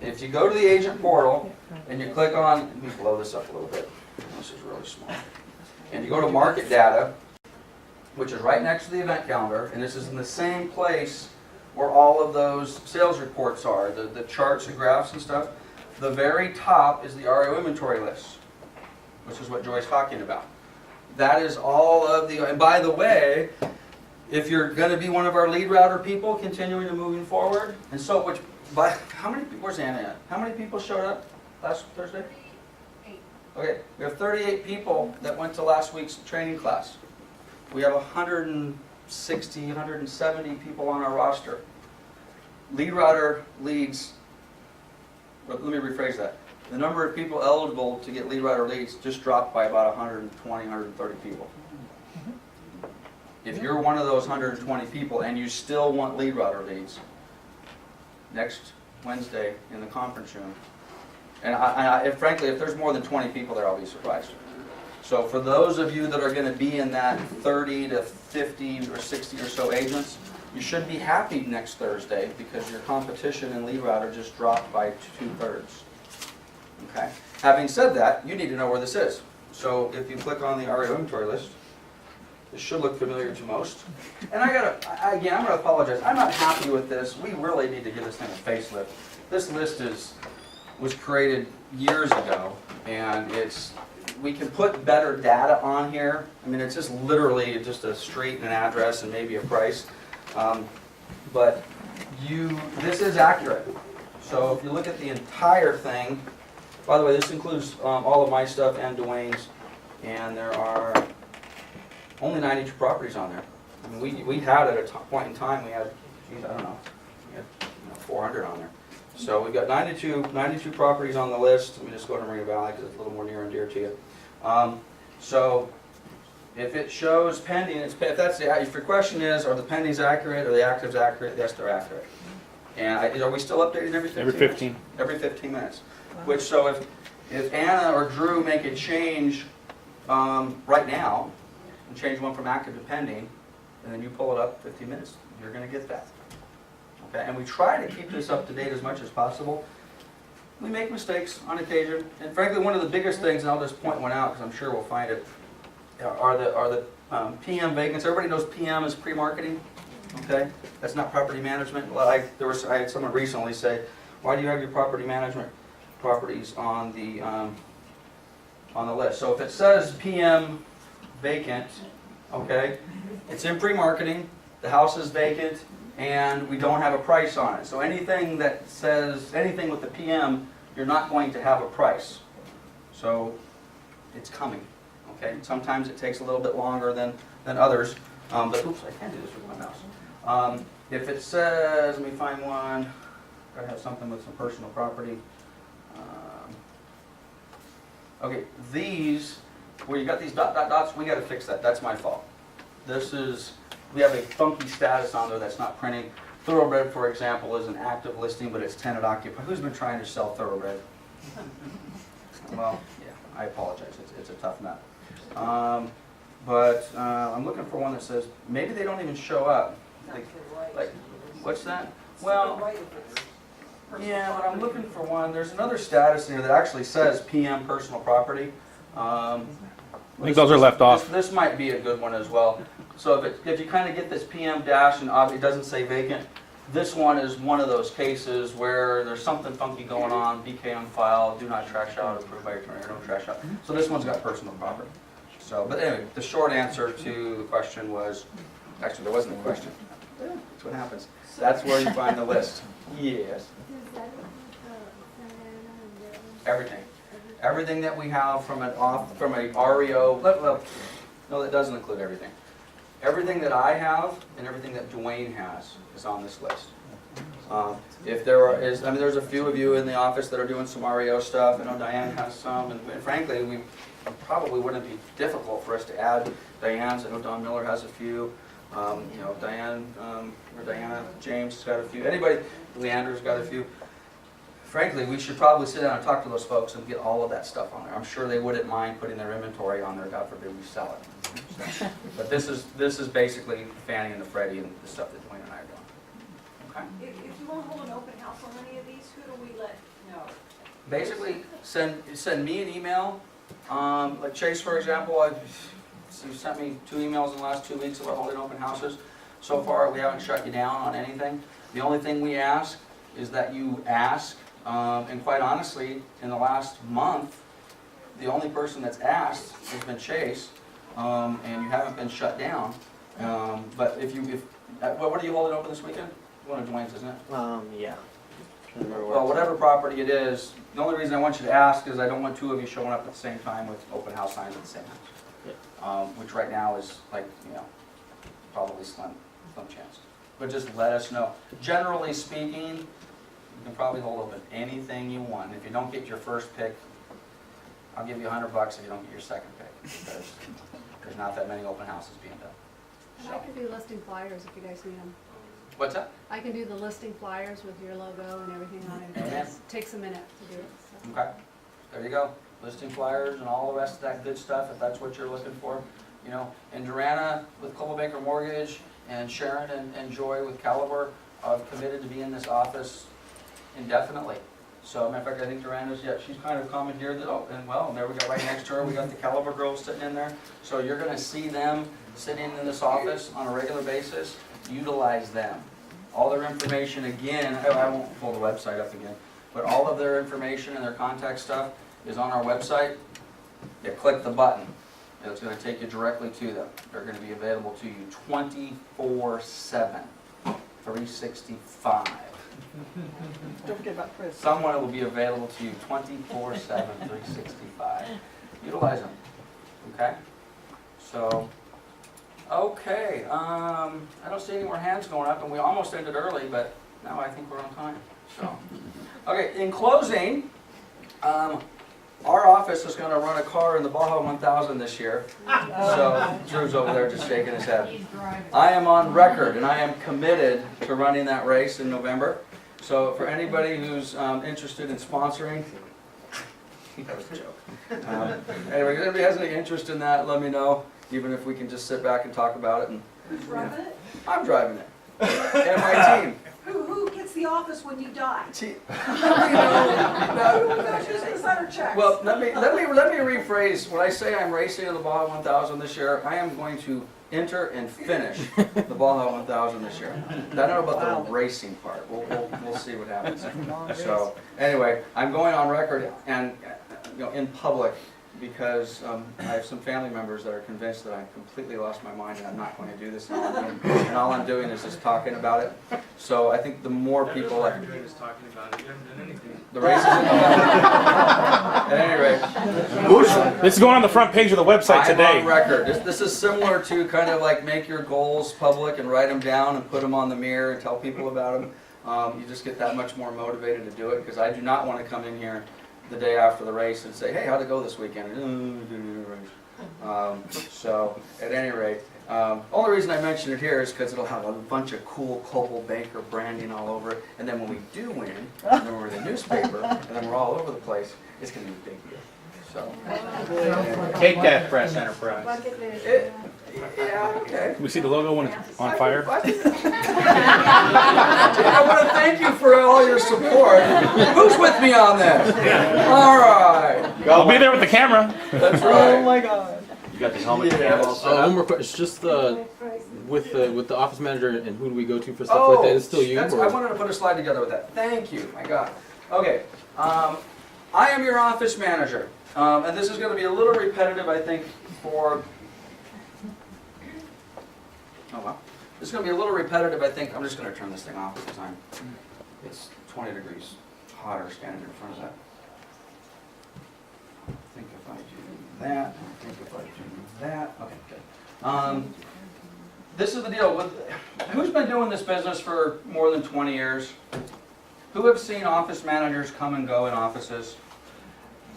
If you go to the agent portal and you click on, let me blow this up a little bit, this is really small, and you go to market data, which is right next to the event calendar, and this is in the same place where all of those sales reports are, the charts and graphs and stuff. The very top is the REO inventory list, which is what Joy's talking about. That is all of the, and by the way, if you're going to be one of our lead router people continuing to moving forward, and so, how many people, where's Anna at? How many people showed up last Thursday? 8. Okay, we have 38 people that went to last week's training class. We have 160, 170 people on our roster. Lead router leads, let me rephrase that. The number of people eligible to get lead router leads just dropped by about 120, 130 people. If you're one of those 120 people and you still want lead router leads, next Wednesday in the conference room, and frankly, if there's more than 20 people there, I'll be surprised. So for those of you that are going to be in that 30 to 50 or 60 or so agents, you should be happy next Thursday because your competition in lead router just dropped by 2/3. Okay. Having said that, you need to know where this is. So if you click on the REO inventory list, this should look familiar to most. And I'm gonna apologize. I'm not happy with this. We really need to give this thing a facelift. This list was created years ago, and we can put better data on here. I mean, it's just literally just a street and an address and maybe a price. But this is accurate. So if you look at the entire thing, by the way, this includes all of my stuff and Dwayne's, and there are only 92 properties on there. I mean, we had at a point in time, we had, geez, I don't know, we had 400 on there. So we've got 92 properties on the list. Let me just go to Marina Valley because it's a little more near and dear to you. So if it shows pending, if your question is, are the pendings accurate or the actives accurate? Yes, they're accurate. And are we still updating every 15 Every 15. minutes? Every 15 minutes. Which, so if Anna or Drew make a change right now, and change one from active to pending, and then you pull it up 15 minutes, you're going to get that. Okay? And we try to keep this up to date as much as possible. We make mistakes on occasion, and frankly, one of the biggest things, and I'll just point one out because I'm sure we'll find it, are the PM vacancies. Everybody knows PM is pre-marketing. Okay, that's not property management. I had someone recently say, "Why do you have your property management properties on the list?" So if it says PM vacant, okay, it's in pre-marketing. The house is vacant, and we don't have a price on it. So anything that says anything with the PM you're not going to have a price. So it's coming, okay? Sometimes it takes a little bit longer than others, but oops, I can't do this with my mouse. If it says, let me find one, I have something with some personal property. Okay, these, where you got these dot, dot, dots, we gotta fix that, that's my fault. This is, we have a funky status on there that's not printing. Thoroughbred, for example, is an active listing, but it's tenant occupied. Who's been trying to sell Thoroughbred? Well, yeah, I apologize, it's a tough nut. But I'm looking for one that says, maybe they don't even show up. Like, what's that? Well, yeah, but I'm looking for one, there's another status here that actually says PM personal property. I think those are left off. This might be a good one as well. So if you kind of get this PM dash and it doesn't say vacant, this one is one of those cases where there's something funky going on, BK on file, do not trash out, approved by your attorney, or no trash out. So this one's got personal property. So, but anyway, the short answer to the question was, actually there wasn't a question. That's what happens. That's where you find the list. Yes. Everything. Everything that we have from a REO, well, no, that doesn't include everything. Everything that I have and everything that Dwayne has is on this list. If there is, I mean, there's a few of you in the office that are doing some REO stuff. I know Diane has some, and frankly, we probably wouldn't be difficult for us to add Diane's. I know Don Miller has a few. You know, Diane, or Diana James has got a few. Anybody, Leander's got a few. Frankly, we should probably sit down and talk to those folks and get all of that stuff on there. I'm sure they wouldn't mind putting their inventory on there, God forbid we sell it. But this is basically Fannie and the Freddie and the stuff that Dwayne and I are doing. Okay? If you want to hold an open house on any of these, who do we let know? Basically, send me an email. Like Chase, for example, you sent me 2 emails in the last 2 weeks about holding open houses. So far, we haven't shut you down on anything. The only thing we ask is that you ask. And quite honestly, in the last month, the only person that's asked has been Chase, and you haven't been shut down. But what are you holding open this weekend? One of Dwayne's, isn't it? Yeah. Well, whatever property it is, the only reason I want you to ask is I don't want 2 of you showing up at the same time with open house signs at the same house. Which right now is like, probably slim chance. But just let us know. Generally speaking, you can probably hold open anything you want. If you don't get your first pick, I'll give you $100 if you don't get your second pick, because there's not that many open houses being done. And I can do listing flyers if you guys need them. What's that? I can do the listing flyers with your logo and everything on it. Okay. It takes a minute to do it. So. Okay, there you go. Listing flyers and all the rest of that good stuff, if that's what you're looking for. In Durana with Coldwell Banker Mortgage, and Sharon and Joy with Caliber, I've committed to be in this office indefinitely. So, matter of fact, I think Durana's, she's kind of commandeered it. Oh, and there we go, right next to her, we got the Caliber girls sitting in there. So you're gonna see them sitting in this office on a regular basis. Utilize them. All their information, again, I won't pull the website up again, but all of their information and their contact stuff is on our website. You click the button, and it's gonna take you directly to them. They're gonna be available to you 24/7, 365. Don't forget about Chris. Someone will be available to you 24/7, 365. Utilize them, okay? So, okay, I don't see any more hands going up, and we almost ended early, but now I think we're on time, so. Okay, in closing, our office is gonna run a car in the Baja 1000 this year. So, Drew's over there just shaking his head. I am on record, and I am committed to running that race in November. So for anybody who's interested in sponsoring, that was a joke. Anyway, if anybody has any interest in that, let me know, even if we can just sit back and talk about it. And Who's driving it? I'm driving it, and my team. Who gets the office when you die? Who goes to insider checks? Well, let me rephrase. When I say I'm racing in the Baja 1000 this year, I am going to enter and finish the Baja 1000 this year. I don't know about the racing part. We'll see what happens. So anyway, I'm going on record and in public because I have some family members that are convinced that I've completely lost my mind and I'm not going to do this anymore. And all I'm doing is just talking about it. So I think the more people like You're doing is talking about it, you haven't done anything. the racism. At any rate, This is going on the front page of the website I'm today. on record. This is similar to kind of like make your goals public and write them down and put them on the mirror and tell people about them. You just get that much more motivated to do it because I do not want to come in here the day after the race and say, hey, how'd it go this weekend? So at any rate, only reason I mention it here is because it'll have a bunch of cool Coldwell Banker branding all over it. And then when we do win, and then we're in the newspaper, and then we're all over the place, it's going to be a big deal. So, Take that, press enterprise. Bucket list. yeah, okay. Can we see the logo when it's on fire? I want to thank you for all your support. Who's with me on this? All right. I'll be there with the camera. That's Oh right. my God. You got the helmet Yes. cam all set up? One more question. It's just with the office manager and who do we go to for stuff Oh, like that? It's still you. I Or? wanted to put a slide together with that. Thank you. My God. Okay. I am your office manager. And this is going to be a little repetitive, I think, for... Oh, wow. This is going to be a little repetitive, I think. I'm just going to turn this thing off because it's 20 degrees hotter standing in front of that. I think if I do that, I think if I do that. Okay, good. This is the deal. Who's been doing this business for more than 20 years? Who have seen office managers come and go in offices?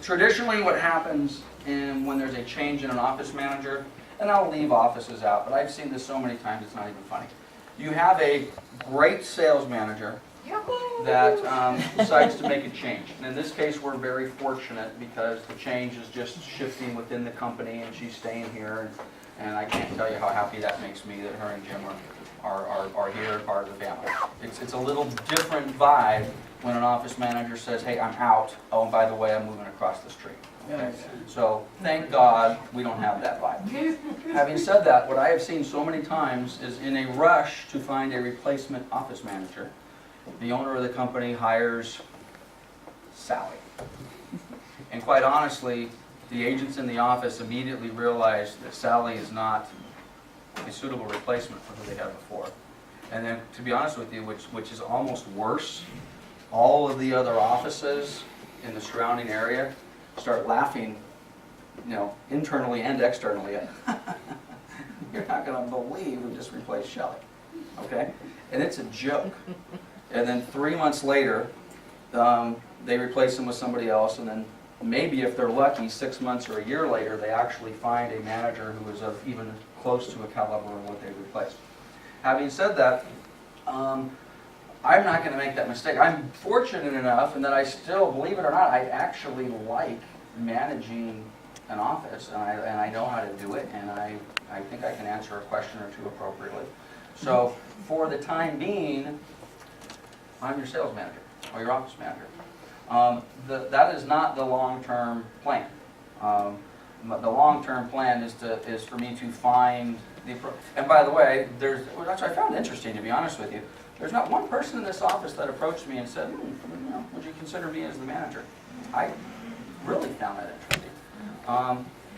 Traditionally, what happens when there's a change in an office manager, and I'll leave offices out, but I've seen this so many times it's not even funny. You have a great sales manager that decides to make a change. And in this case, we're very fortunate because the change is just shifting within the company and she's staying here. And I can't tell you how happy that makes me that her and Jim are here and part of the family. It's a little different vibe when an office manager says, hey, I'm out. Oh, and by the way, I'm moving across the street. Okay? So thank God we don't have that vibe. Having said that, what I have seen so many times is in a rush to find a replacement office manager, the owner of the company hires Sally. And quite honestly, the agents in the office immediately realize that Sally is not a suitable replacement for who they had before. And then, to be honest with you, which is almost worse, all of the other offices in the surrounding area start laughing, internally and externally. You're not going to believe we just replaced Shelley. Okay? And it's a joke. And then 3 months later, they replace him with somebody else, and then maybe if they're lucky, 6 months or a year later, they actually find a manager who is of even close to a caliber of what they replaced. Having said that, I'm not going to make that mistake. I'm fortunate enough, and that I still, believe it or not, I actually like managing an office, and I know how to do it, and I think I can answer a question or two appropriately. So for the time being, I'm your sales manager or your office manager. That is not the long-term plan. The long-term plan is for me to find the. And by the way, that's what I found interesting, to be honest with you. There's not one person in this office that approached me and said, would you consider me as the manager? I really found that interesting.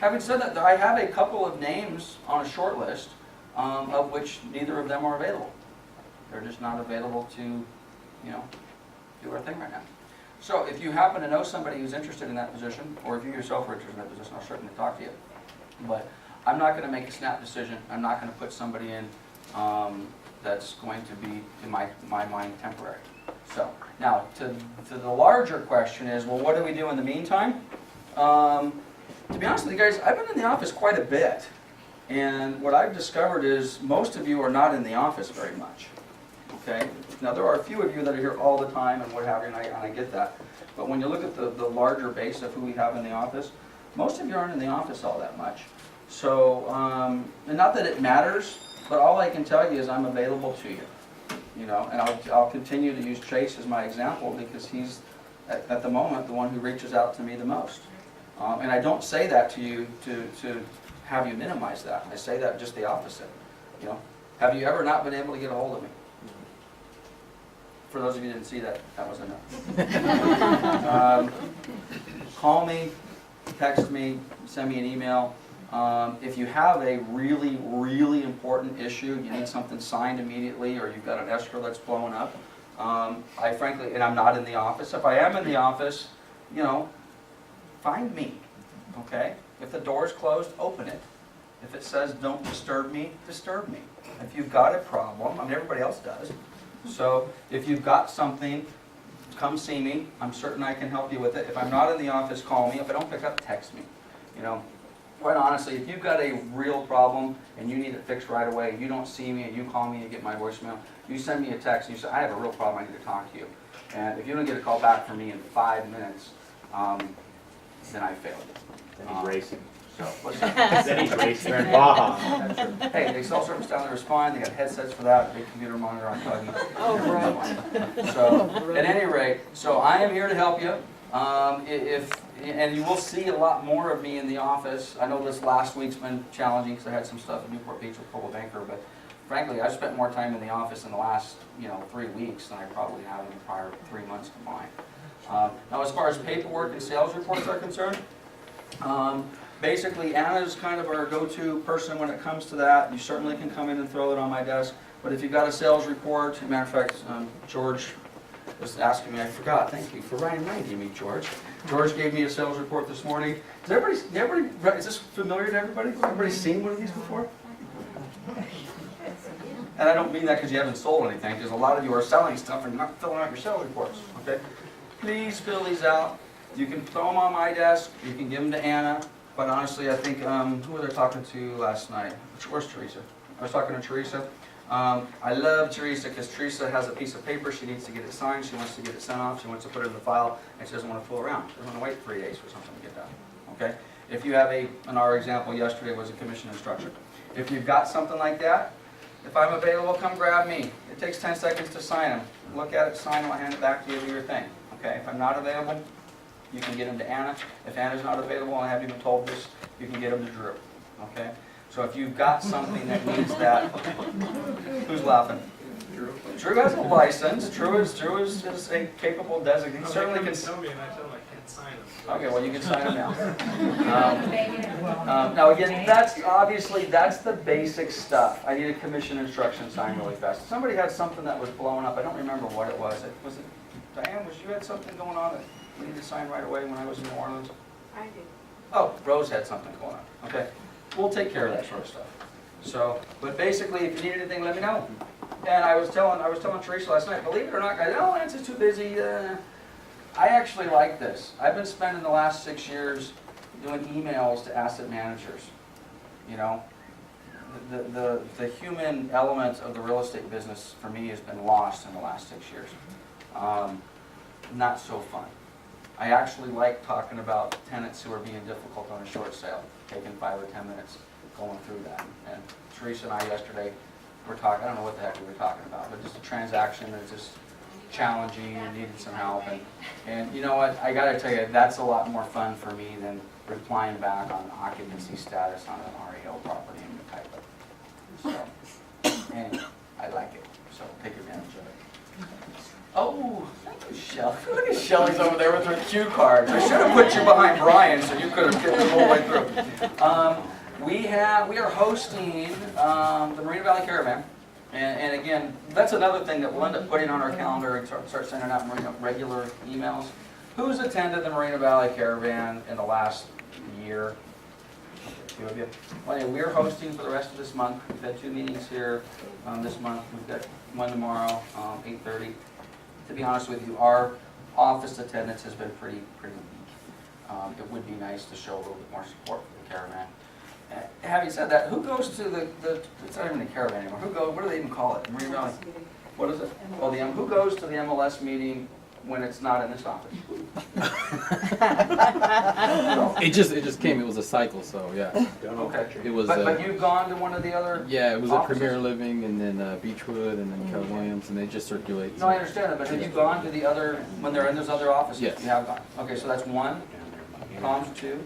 Having said that, I have a couple of names on a short list, of which neither of them are available. They're just not available to, do our thing right now. So if you happen to know somebody who's interested in that position, or if you yourself are interested in that position, I'll certainly talk to you. But I'm not going to make a snap decision. I'm not going to put somebody in that's going to be, in my mind, temporary. So now, to the larger question is, well, what do we do in the meantime? To be honest with you guys, I've been in the office quite a bit. And what I've discovered is most of you are not in the office very much. Okay? Now, there are a few of you that are here all the time and what have you, and I get that. But when you look at the larger base of who we have in the office, most of you aren't in the office all that much. So, and not that it matters, but all I can tell you is I'm available to you. And I'll continue to use Chase as my example because he's, at the moment, the one who reaches out to me the most. And I don't say that to you to have you minimize that. I say that just the opposite. Have you ever not been able to get a hold of me? For those of you who didn't see that, that was enough. Call me, text me, send me an email. If you have a really, really important issue, you need something signed immediately, or you've got an escrow that's blowing up, I frankly, and I'm not in the office, if I am in the office, you know, find me, okay? If the door's closed, open it. If it says don't disturb me, disturb me. If you've got a problem, I mean, everybody else does. So if you've got something, come see me. I'm certain I can help you with it. If I'm not in the office, call me. If I don't pick up, text me. You know, quite honestly, if you've got a real problem and you need it fixed right away, and you don't see me and you call me and you get my voicemail, you send me a text and you say, I have a real problem, I need to talk to you. And if you don't get a call back from me in 5 minutes, then I failed. Then he's racing. So, what's that? Then he's racing. They're in Baja. Hey, they sell service down there, Respond, they got headsets for that, a big computer monitor, I'm telling you. Oh, right. So, at any rate, so I am here to help you. And you will see a lot more of me in the office. I know this last week's been challenging because I had some stuff in Newport Beach with Coldwell Banker, but frankly, I've spent more time in the office in the last, 3 weeks than I probably have in the prior 3 months combined. Now, as far as paperwork and sales reports are concerned, basically, Anna's kind of our go-to person when it comes to that. You certainly can come in and throw it on my desk. But if you've got a sales report, as a matter of fact, George was asking me, I forgot, thank you for reminding me, George. George gave me a sales report this morning. Is this familiar to everybody? Has everybody seen one of these before? And I don't mean that because you haven't sold anything, because a lot of you are selling stuff and not filling out your sales reports, okay? Please fill these out. You can throw them on my desk, you can give them to Anna. But honestly, I think, who was I talking to last night? Where's Teresa? I was talking to Teresa. I love Teresa because Teresa has a piece of paper, she needs to get it signed, she wants to get it sent off, she wants to put it in the file, and she doesn't want to fool around. She doesn't want to wait 3 days for something to get done, okay? If you have and our example yesterday was a commission instruction. If you've got something like that, if I'm available, come grab me. It takes 10 seconds to sign them. Look at it, sign them, I'll hand it back to you, do your thing, okay? If I'm not available, you can get them to Anna. If Anna's not available, I haven't even told this, you can get them to Drew, okay? So if you've got something that needs that, who's laughing? Drew has a license. Drew is a capable designee. He certainly can. Tell me and I tell them I can't sign them. Okay, well you can sign them now. Now again, that's the basic stuff. I need a commission instruction signed really fast. Somebody had something that was blowing up. I don't remember what it was. Was it Diane? You had something going on that we needed to sign right away when I was in New Orleans? I do. Oh, Rose had something going on. Okay, we'll take care of that sort of stuff. So, but basically, if you need anything, let me know. And I was telling Teresa last night, believe it or not, guys, oh, Lance is too busy. I actually like this. I've been spending the last 6 years doing emails to asset managers. You know, the human element of the real estate business for me has been lost in the last 6 years. Not so fun. I actually like talking about tenants who are being difficult on a short sale, taking 5 or 10 minutes going through that. And Teresa and I yesterday were talking, I don't know what the heck we were talking about, but just a transaction that's just challenging and needed some help. And you know what, I gotta tell you, that's a lot more fun for me than replying back on occupancy status on an REO property in the type of. So, anyway, I like it, so take advantage of it. Oh, thank you, Shelley. Look at Shelley's over there with her cue cards. I should have put you behind Brian so you could have get the whole way through. We are hosting the Marina Valley Caravan. And again, that's another thing that we'll end up putting on our calendar and start sending out regular emails. Who's attended the Marina Valley Caravan in the last year? A few of you. Well, anyway, we're hosting for the rest of this month. We've had 2 meetings here this month. We've got one tomorrow, 8:30. To be honest with you, our office attendance has been pretty weak. It would be nice to show a little bit more support for the caravan. Having said that, who goes to the it's not even a caravan anymore. What do they even call it? Marina Valley? What is it? Well, who goes to the MLS meeting when it's not in this office? It just came. It was a cycle, so yeah. Okay. It was. But you've gone to one of the other. Yeah, it was offices? at Premier Living, and then Beechwood, and then Keller Williams, and they just circulate. No, I understand that, but have you gone to the other when they're in those other offices? Yes. You have gone. Okay, so that's 1. Tom's 2.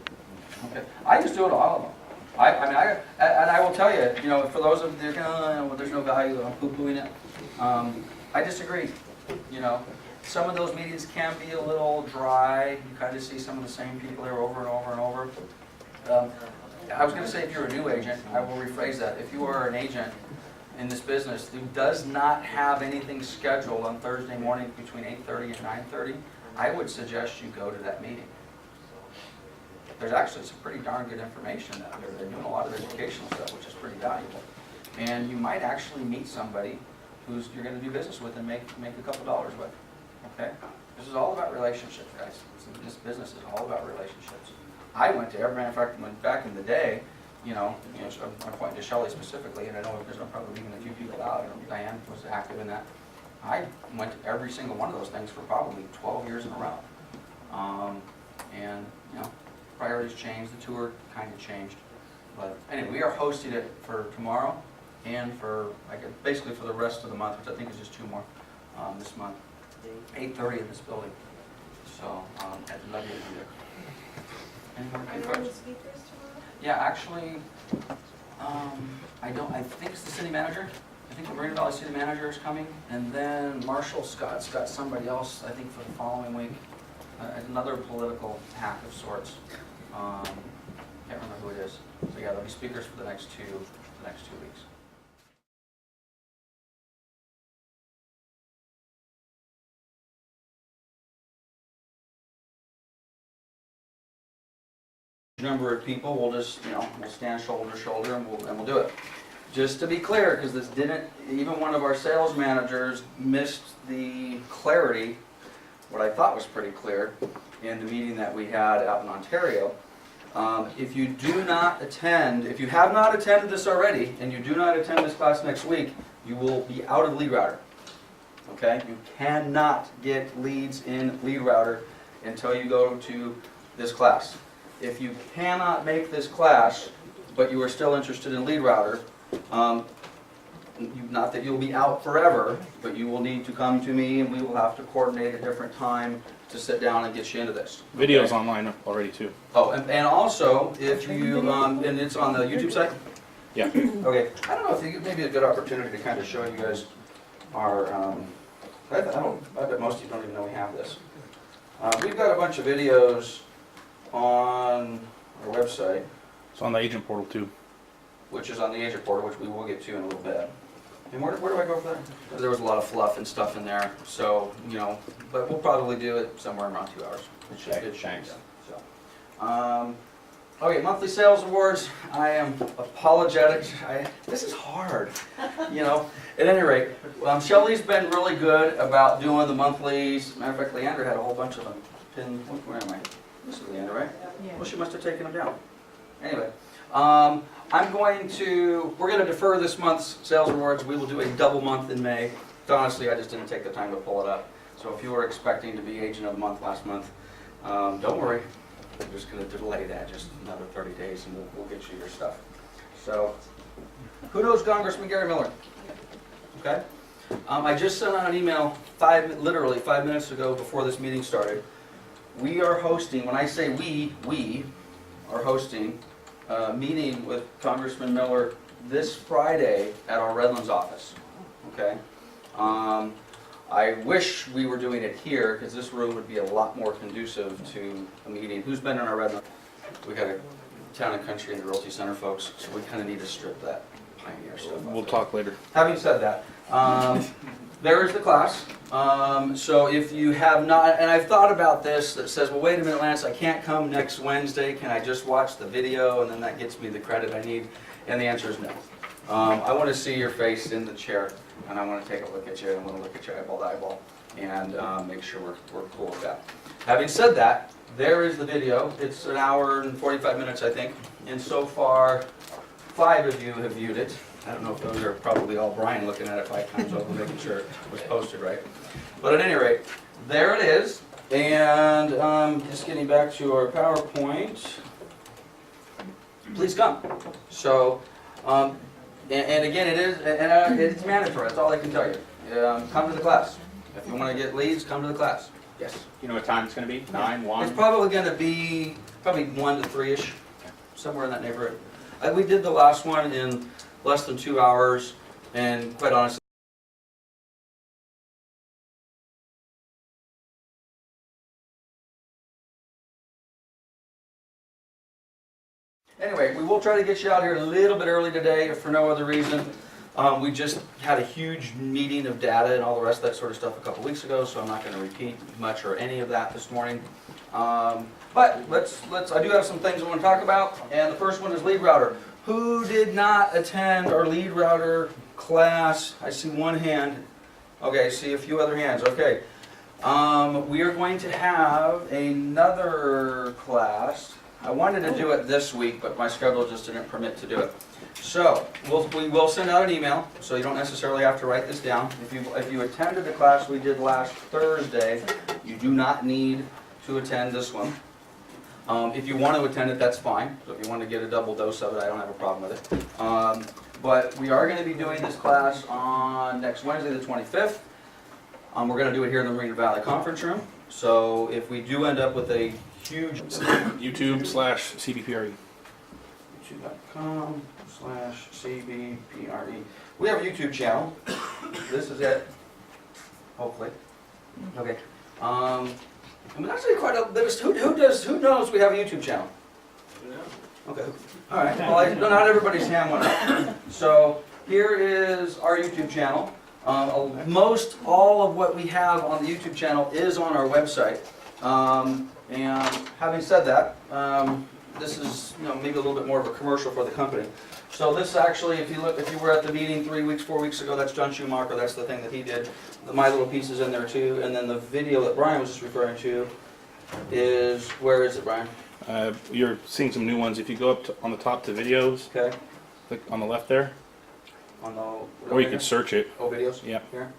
Okay. I just do it all of them. I will tell you, for those of you, there's no value, I'm poo-pooing it. I disagree. Some of those meetings can be a little dry. You kind of see some of the same people there over and over and over. I was going to say if you're a new agent, I will rephrase that. If you are an agent in this business who does not have anything scheduled on Thursday morning between 8:30 and 9:30, I would suggest you go to that meeting. There's actually some pretty darn good information out there. They're doing a lot of educational stuff, which is pretty valuable. And you might actually meet somebody who's you're going to do business with and make a couple dollars with. Okay? This is all about relationships, guys. This business is all about relationships. I went to every, matter of fact, when back in the day, so I'm pointing to Shelley specifically, and I know there's probably leaving a few people out. I know Diane was active in that. I went to every single one of those things for probably 12 years in a row. And priorities changed, the tour kind of changed. But anyway, we are hosting it for tomorrow and for basically for the rest of the month, which I think is just 2 more this month. 8:30 in this building. So I'd love you to be there. Any more Are there any questions? speakers tomorrow? Yeah, actually, I think it's the city manager. I think the Marina Valley city manager is coming, and then Marshall Scott's got somebody else, I think, for the following week. Another political hack of sorts. Can't remember who it is. So yeah, there'll be speakers for the next 2 weeks. Number of people, we'll just, we'll stand shoulder to shoulder and we'll do it. Just to be clear, because this didn't, even one of our sales managers missed the clarity, what I thought was pretty clear, in the meeting that we had out in Ontario. If you do not attend, if you have not attended this already, and you do not attend this class next week, you will be out of Lead Router. Okay? You cannot get leads in Lead Router until you go to this class. If you cannot make this class, but you are still interested in Lead Router, not that you'll be out forever, but you will need to come to me and we will have to coordinate a different time to sit down and get you into this. Videos Okay? online already too. Oh, and also, if you, and it's on the YouTube site? Yeah. Okay, I don't know if it may be a good opportunity to kind of show you guys our, I bet most of you don't even know we have this. We've got a bunch of videos on our website, It's on the agent portal too. which is on the agent portal, which we will get to in a little bit. And where do I go for that? There was a lot of fluff and stuff in there, so, but we'll probably do it somewhere around 2 hours. It should be Thanks. done. So, okay, monthly sales awards. I am apologetic. This is hard, At any rate, Shelley's been really good about doing the monthlies. Matter of fact, Leandra had a whole bunch of them pinned. Where am I? This is Leandra, right? Yeah. Well, she must have taken them down. Anyway, we're going to defer this month's sales awards. We will do a double month in May. Honestly, I just didn't take the time to pull it up. So if you were expecting to be agent of the month last month, don't worry. We're just going to delay that just another 30 days and we'll get you your stuff. So, who knows Congressman Gary Miller? Okay? I just sent out an email literally 5 minutes ago before this meeting started. We are hosting, when I say we are hosting a meeting with Congressman Miller this Friday at our Redlands office. Okay? I wish we were doing it here because this room would be a lot more conducive to a meeting. Who's been in our Redlands? We got a Town and Country and the Realty Center folks, so we kind of need to strip that Pioneer stuff off. We'll talk later. Having said that, there is the class. So if you have not, and I've thought about this, that says, well, wait a minute, Lance, I can't come next Wednesday. Can I just watch the video and then that gets me the credit I need? And the answer is no. I want to see your face in the chair, and I want to take a look at you, and I want to look at you eyeball to eyeball, and make sure we're cool with that. Having said that, there is the video. It's 1 hour and 45 minutes, I think, and so far, 5 of you have viewed it. I don't know if those are probably all Brian looking at it 5 times over, making sure it was posted right. But at any rate, there it is. And just getting back to our PowerPoint, please come. So, and again, it's mandatory. That's all I can tell you. Come to the class. If you want to get leads, come to the class. Yes. You know what time it's going to be? 9, 1? It's probably going to be 1 to 3-ish, somewhere in that neighborhood. We did the last one in less than 2 hours, and quite honestly, we will try to get you out here a little bit early today, if for no other reason. We just had a huge meeting of data and all the rest of that sort of stuff a couple weeks ago, so I'm not gonna repeat much or any of that this morning. But I do have some things I wanna talk about, and the first one is lead router. Who did not attend our lead router class? I see one hand. Okay, I see a few other hands, okay. We are going to have another class. I wanted to do it this week, but my schedule just didn't permit to do it. So, we will send out an email, so you don't necessarily have to write this down. If you attended the class we did last Thursday, you do not need to attend this one. If you want to attend it, that's fine. So if you want to get a double dose of it, I don't have a problem with it. But we are going to be doing this class on next Wednesday, the 25th. We're going to do it here in the Marina Valley Conference Room. So if we do end up with a huge... YouTube/CBPRE. youtube.com/CBPRE. We have a YouTube channel. This is it. Hopefully. Okay. I mean, actually quite a bit of... Who knows we have a YouTube channel? Okay. All right. Well, not everybody's hand went up. So here is our YouTube channel. Most all of what we have on the YouTube channel is on our website. And having said that, this is maybe a little bit more of a commercial for the company. So this actually, if you were at the meeting 3 weeks, 4 weeks ago, that's John Schumacher. That's the thing that he did. My little piece is in there too. And then the video that Brian was just referring to is, where is it, Brian? You're seeing some new ones. If you go up on the top to videos, Okay. click on the left there, On the. or you can search it. Oh, videos. Yeah. Here.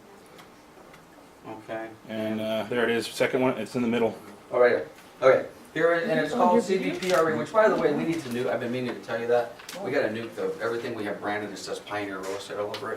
Okay. And there it is. Second one. It's in the middle. Oh, right here. Okay. Here, and it's called CBPRE, which, by the way, we need to nuke. I've been meaning to tell you that. We got to nuke everything we have branded that says Pioneer Real Estate all over it.